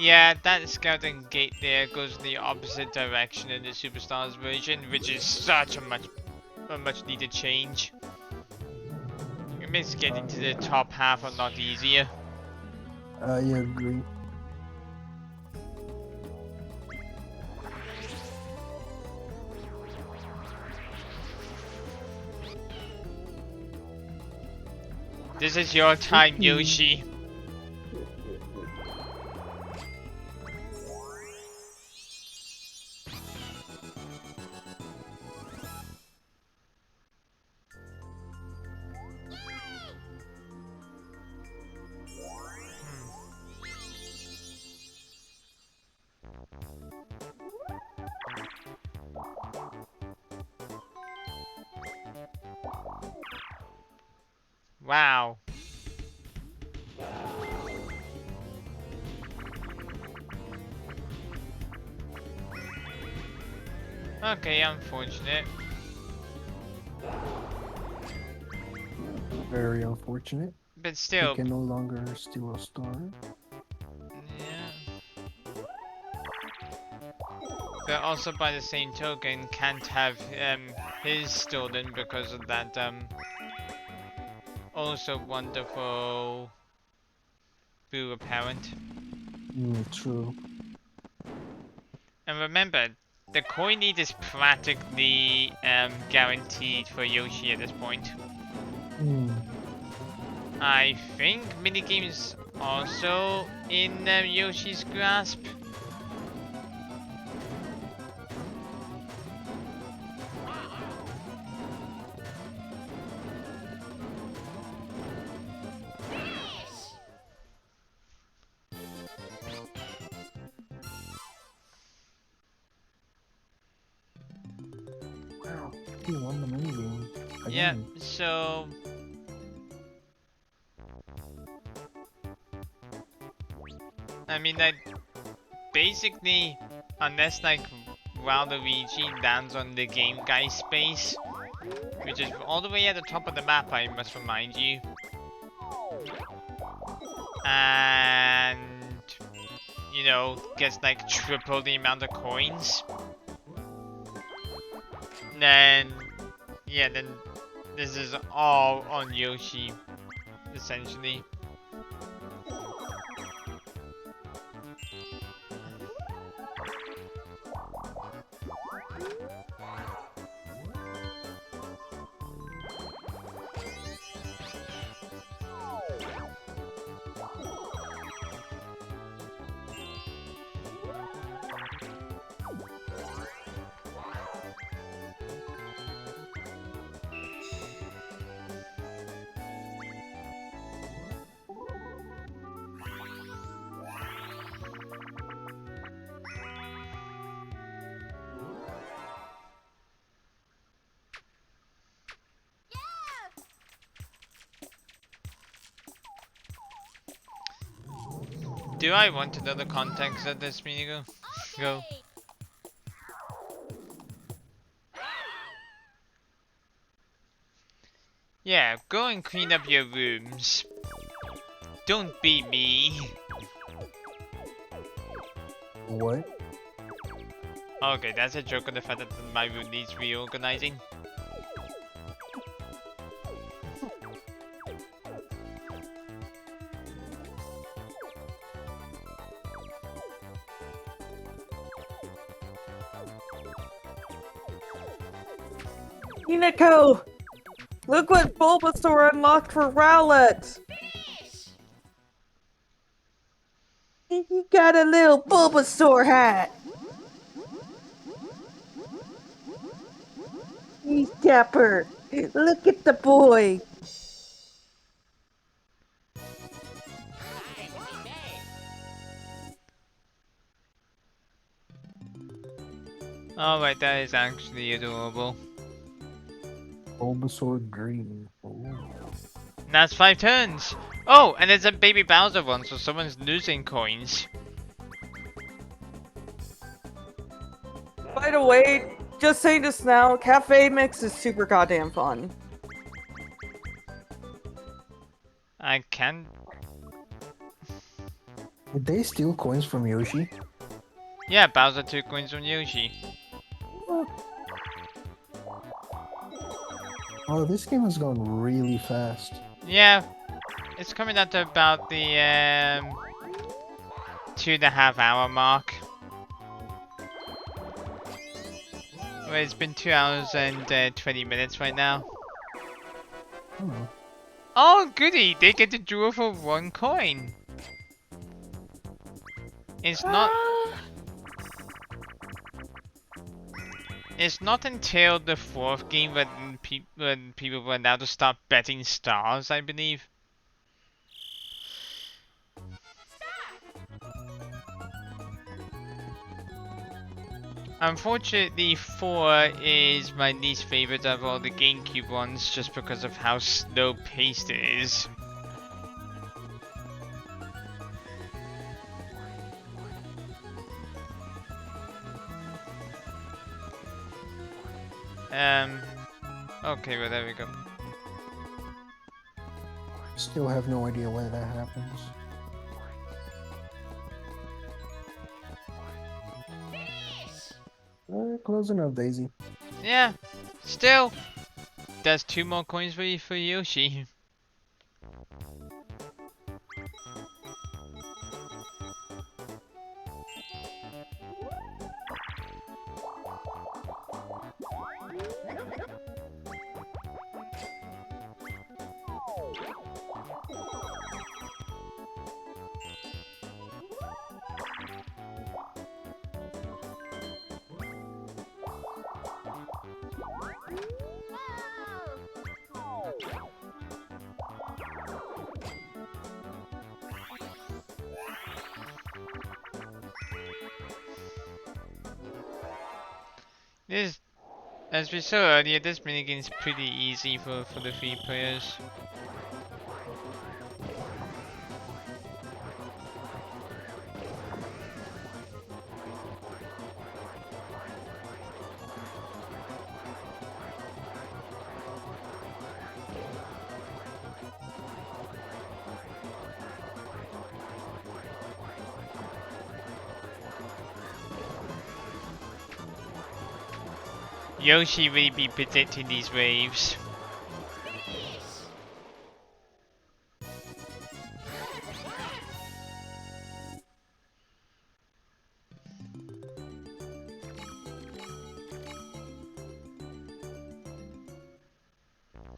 Yeah, that scouting gate there goes in the opposite direction in the Superstars version, which is such a much needed change. It makes getting to the top half a lot easier. I agree. This is your time, Yoshi. Wow. Okay, unfortunate. Very unfortunate. But He still, can no longer steal a star. yeah. But also by the same token, can't have his stolen because of that also wonderful Boo apparent. True. And remember, the coin need is practically guaranteed for Yoshi at this point. Hmm. I think minigames also in Yoshi's grasp. Wow. He won the minigame. Yeah, Again. so I mean that basically, unless like Waluigi lands on the game guy space, which is all the way at the top of the map, I must remind you. And you know, gets like triple the amount of coins. Then yeah, then this is all on Yoshi, essentially. Do I want to know the context of this minigo? Go. Yeah, go and clean up your rooms. Don't be me. What? Okay, that's a joke on the fact that my room needs reorganizing. Hinako! Look what Bulbasaur unlocked for Rowlet! He got a little Bulbasaur hat! He's dapper! Look at the boy! Alright, that is actually adorable. Bulbasaur Green. Oh. That's 5 turns! Oh, and there's a baby Bowser one, so someone's losing coins. By the way, just saying this now, Cafe Mix is super goddamn fun. I can... Did they steal coins from Yoshi? Yeah, Bowser took coins from Yoshi. Oh, this game has gone really fast. Yeah, it's coming up to about the 2.5 hour mark. Well, it's been 2 hours and 20 minutes right now. Oh. Oh goody, they get to draw for 1 coin. It's not... It's not until the 4th game when people were allowed to start betting stars, I believe. Unfortunately, 4 is my least favorite of all the GameCube ones just because of how slow paced it is. Okay, well there we go. Still have no idea why that happens. Close enough, Daisy. Yeah, still. There's 2 more coins for Yoshi. This, as we saw earlier, this minigame is pretty easy for the 3 players. Yoshi will be predicting these waves.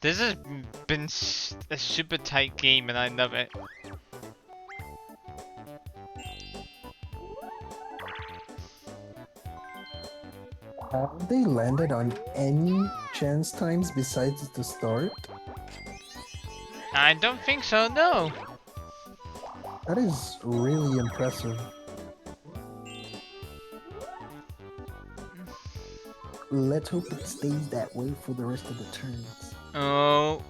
This has been a super tight game and I love it. Have they landed on any chance times besides the start? I don't think so, no. That is really impressive. Let's hope it stays that way for the rest of the turns. Oh.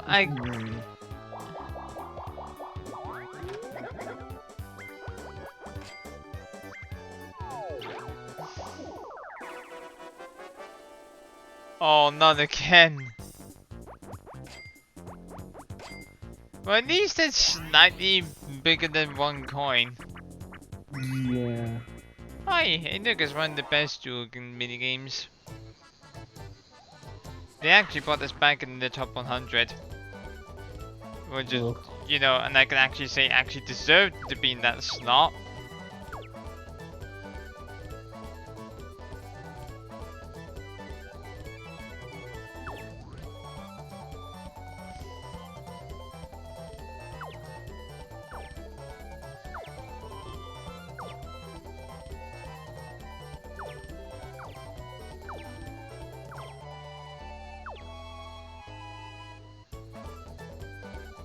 I Oh, not again. Well, at least it's slightly bigger than 1 coin. Yeah. Hi, look, it's one of the best dual minigames. They actually brought this back in the top 100. Which is, you know, and I can actually say actually deserved to be in that slot.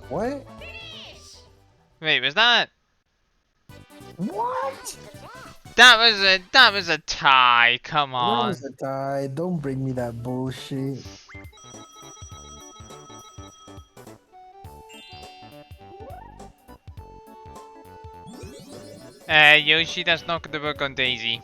What? Wait, was that? What? That was a tie. Come That on. was a tie. Don't bring me that bullshit. Yoshi, that's not gonna work on Daisy.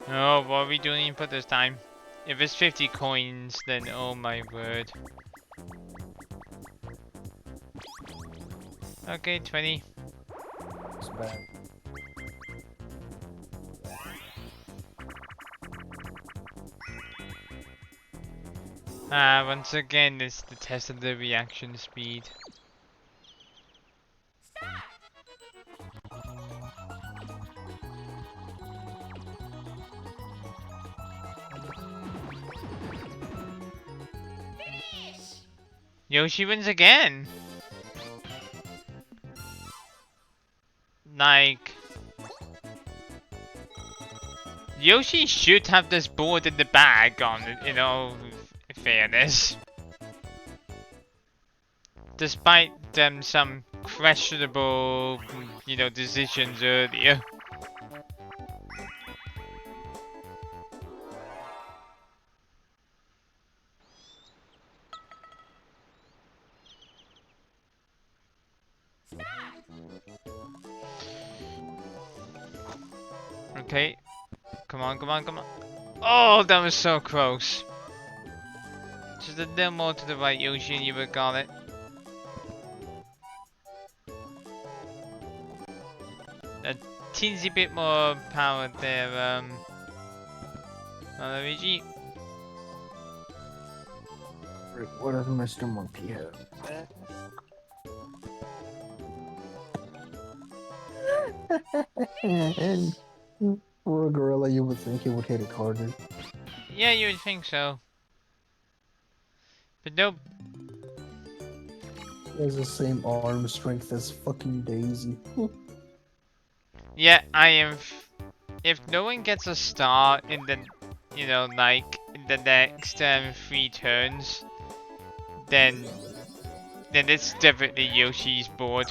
Oh, what are we doing input this time? If it's 50 coins, then oh my word. Okay, 20. It's bad. Once again, it's the test of the reaction speed. Yoshi wins again! Like... Yoshi should have this board in the bag on, you know, fairness. Despite some questionable, you know, decisions earlier. Okay. Come on, come on, come on. Oh, that was so close. Just a little more to the right, Yoshi, and you would have got it. A teensy bit more power there, Luigi. What does Mr. Monkey have? And for a gorilla, you would think he would hit it harder. Yeah, you would think so. But nope. He has the same arm strength as fucking Daisy. Yeah, I am. If no one gets a star in the, you know, like in the next 3 turns, then it's definitely Yoshi's board.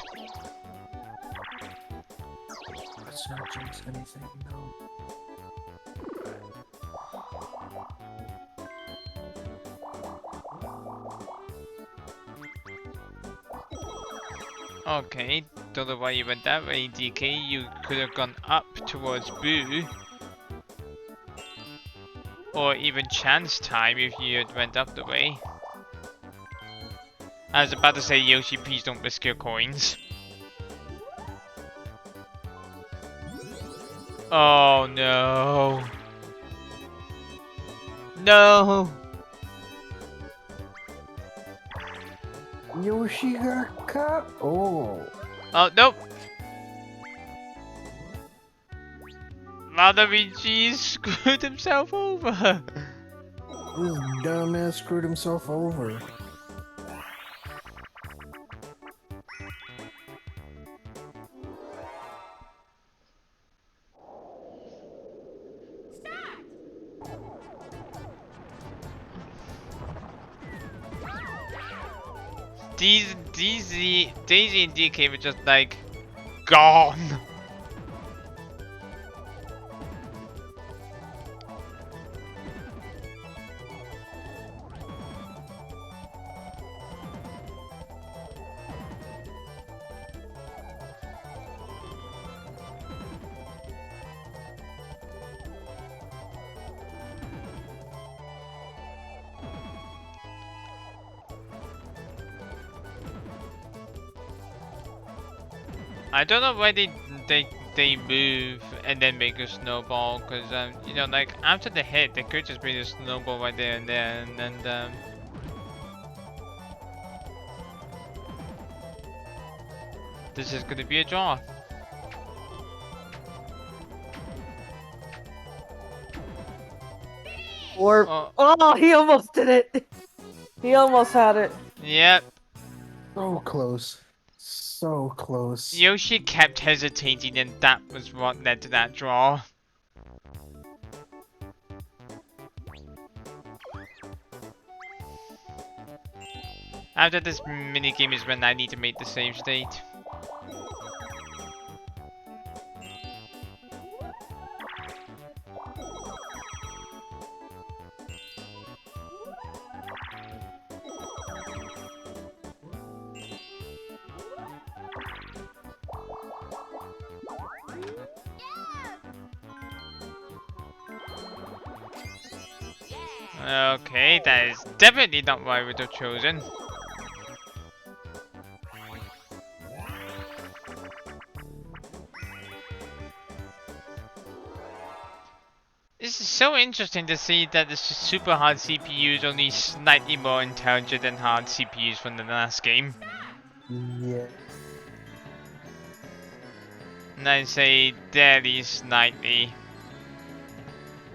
Let's not jinx anything, no. Okay, don't know why you went that way, DK. You could have gone up towards Boo. Or even chance time if you had went up the way. I was about to say, Yoshi, please don't risk your coins. Oh no. No! Yoshi got caught. Oh. Oh, nope! Luigi screwed himself over! This dumbass screwed himself over. Daisy and DK were just like gone. I don't know why they move and then make a snowball, because you know, like after the hit they could just made a snowball right there and then this is gonna be a draw. Or oh, he almost did it. He almost had it. Yep. So close. So close. Yoshi kept hesitating and that was what led to that draw. After this minigame is when I need to make the save state. Okay, that is definitely not what I would have chosen. This is so interesting to see that the super hard CPU is only slightly more intelligent than hard CPUs from the last game. Yeah. And I say barely slightly.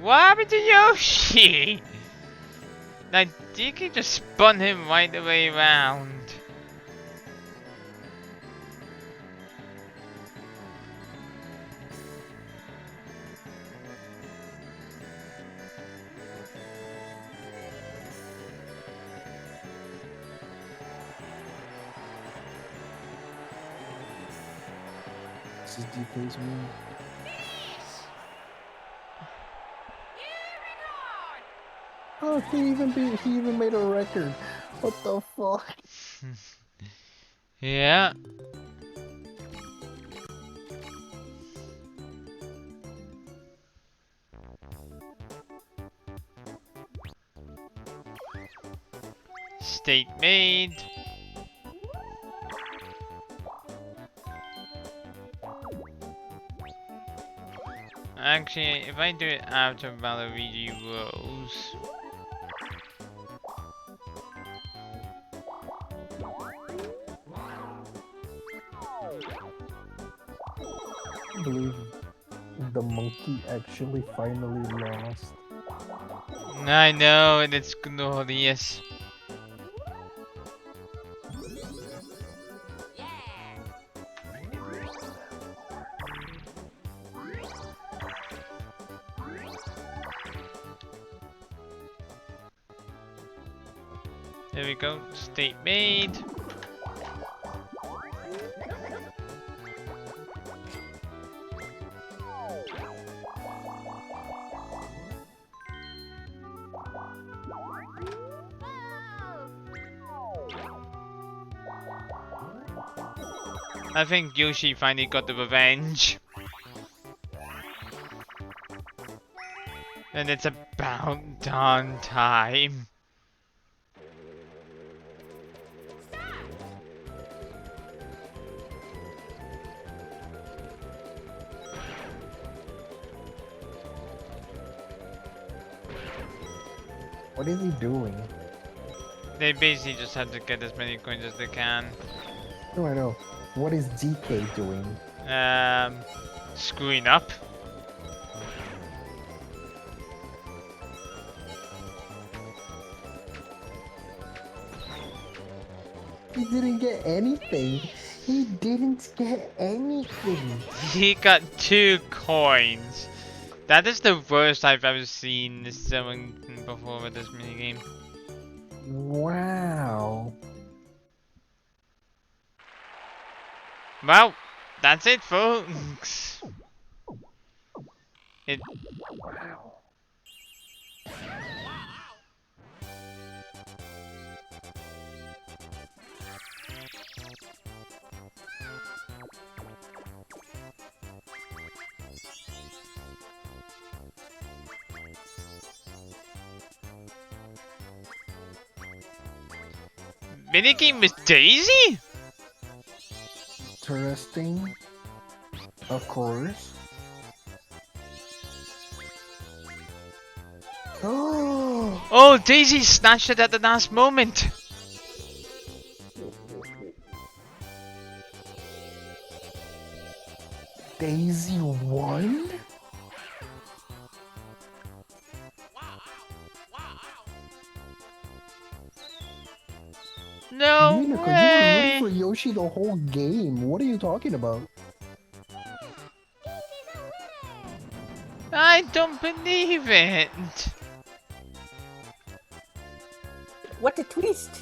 What happened to Yoshi? Like, you can just spun him right the way around. This is DK's move. Oh, he even made a record. What the fuck? Yeah. State made. Actually, if I do it out of Valeridi rules. I believe the monkey actually finally lost. I know, and it's glorious. There we go, state made. I think Yoshi finally got the revenge. And it's about darn time. What is he doing? They basically just have to get as many coins as they can. No, I know. What is DK doing? Screwing up. He didn't get anything. He didn't get anything. He got 2 coins. That is the worst I've ever seen someone before with this minigame. Wow. Well, that's it, folks. Wow. Minigame with Daisy? Interesting. Of course. Oh! Oh, Daisy snatched it at the last moment. Daisy won? No Minako, you were way. rooting for Yoshi the whole game. What are you talking about? I don't believe it. What a twist!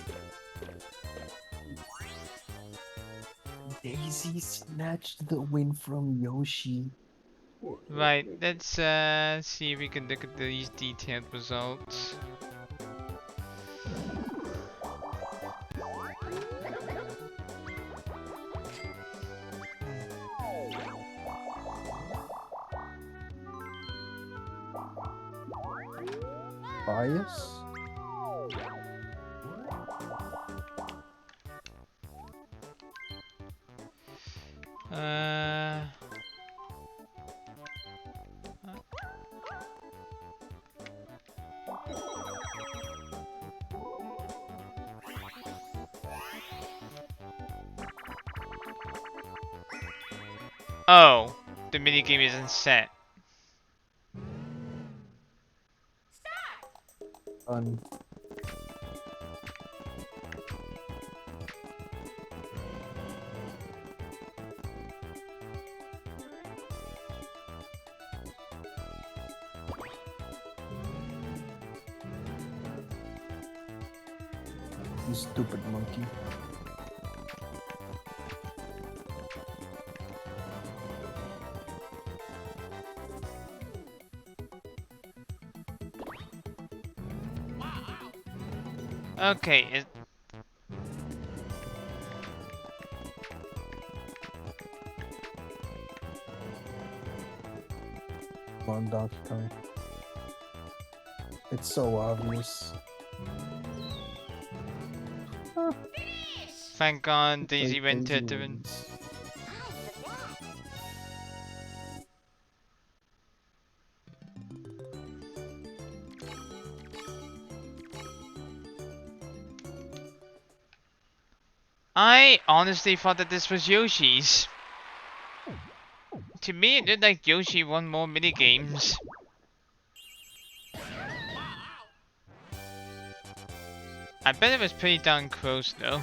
Daisy snatched the win from Yoshi. Right, let's see if we can look at these detailed results. Bias? Oh, the minigame isn't set. Fun. You stupid monkey. Okay, Come on, Donkey Kong. It's so obvious. thank God Daisy went to a Daisy different. wins. I honestly thought that this was Yoshi's. To me, it looked like Yoshi won more minigames. I bet it was pretty darn close though.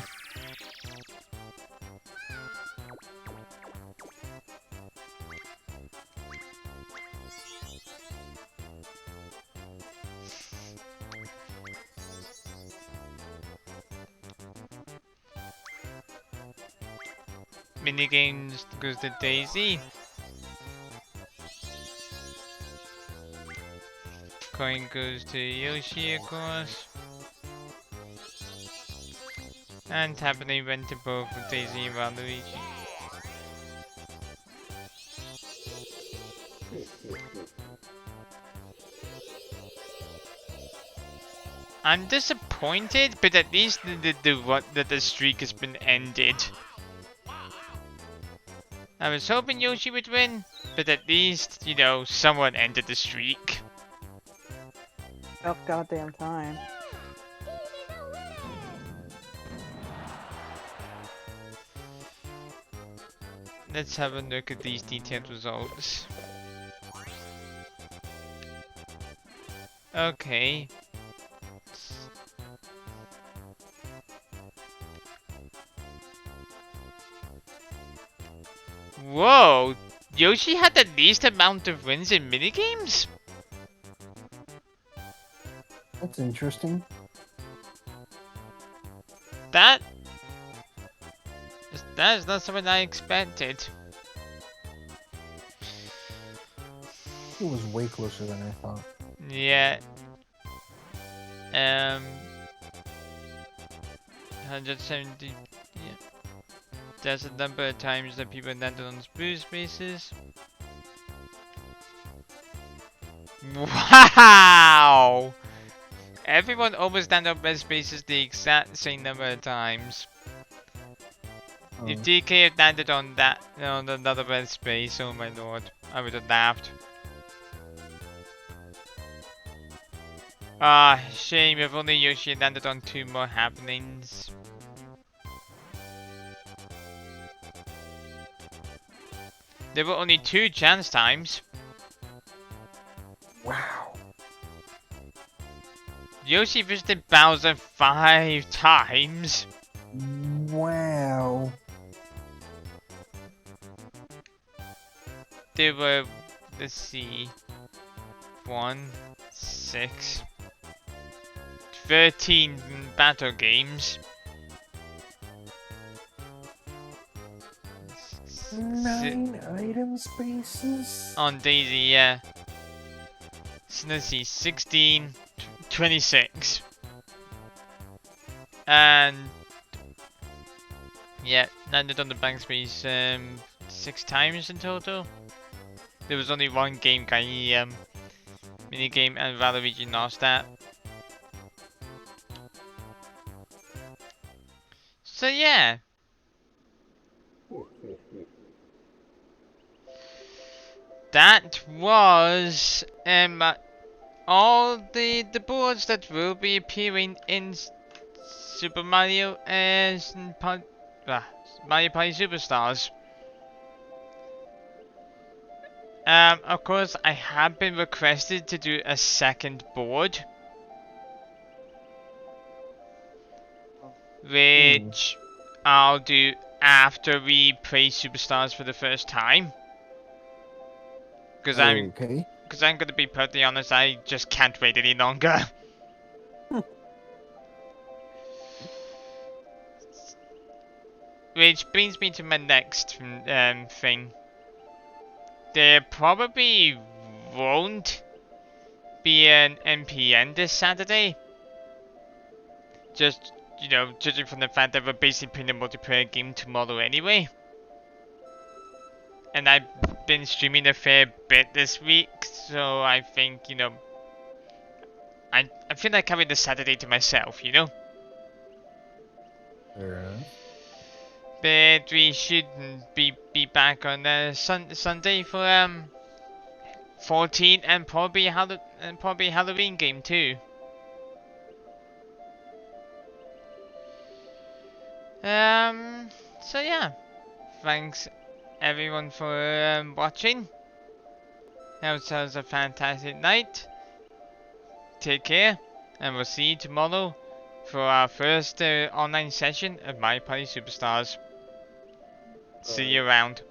Minigames goes to Daisy. Coin goes to Yoshi, of course. And happening went to both Daisy and Waluigi. I'm disappointed, but at least the streak has been ended. I was hoping Yoshi would win, but at least, you know, someone ended the streak. About goddamn time. Let's have a look at these detailed results. Okay. Whoa! Yoshi had the least amount of wins in minigames? That's interesting. That is not something I expected. It was way closer than I thought. Yeah. 170. Yeah. That's the number of times that people landed on spruce spaces. Wow! Everyone almost landed on red spaces the exact same number of times. If DK had landed on that, on another red space, oh my lord, I would have laughed. Ah, shame if only Yoshi had landed on 2 more happenings. There were only 2 chance times. Wow. Yoshi visited Bowser 5 times. Wow. There were, let's see, 1, 6, 13 battle games. 9 item spaces? On Daisy, yeah. So let's see, 16, 26. And yeah, landed on the blank space 6 times in total. There was only one game minigame and Waluigi lost that. So yeah. That was all the boards that will be appearing in Super Mario Mario Party Superstars. Of course, I have been requested to do a second board, which I'll do after we play Superstars for the first time. Because I'm gonna be perfectly honest, I just can't wait any longer. Which brings me to my next thing. There probably won't be an MPN this Saturday. Just, you know, judging from the fact that we're basically playing a multiplayer game tomorrow anyway. And I've been streaming a fair bit this week, so I think, you know, I feel like having the Saturday to myself, you know? But we should be back on Sunday for 14 and probably Halloween game too. So yeah, thanks everyone for watching. Have yourselves a fantastic night. Take care, and we'll see you tomorrow for our first online session of My Party Superstars. See you around.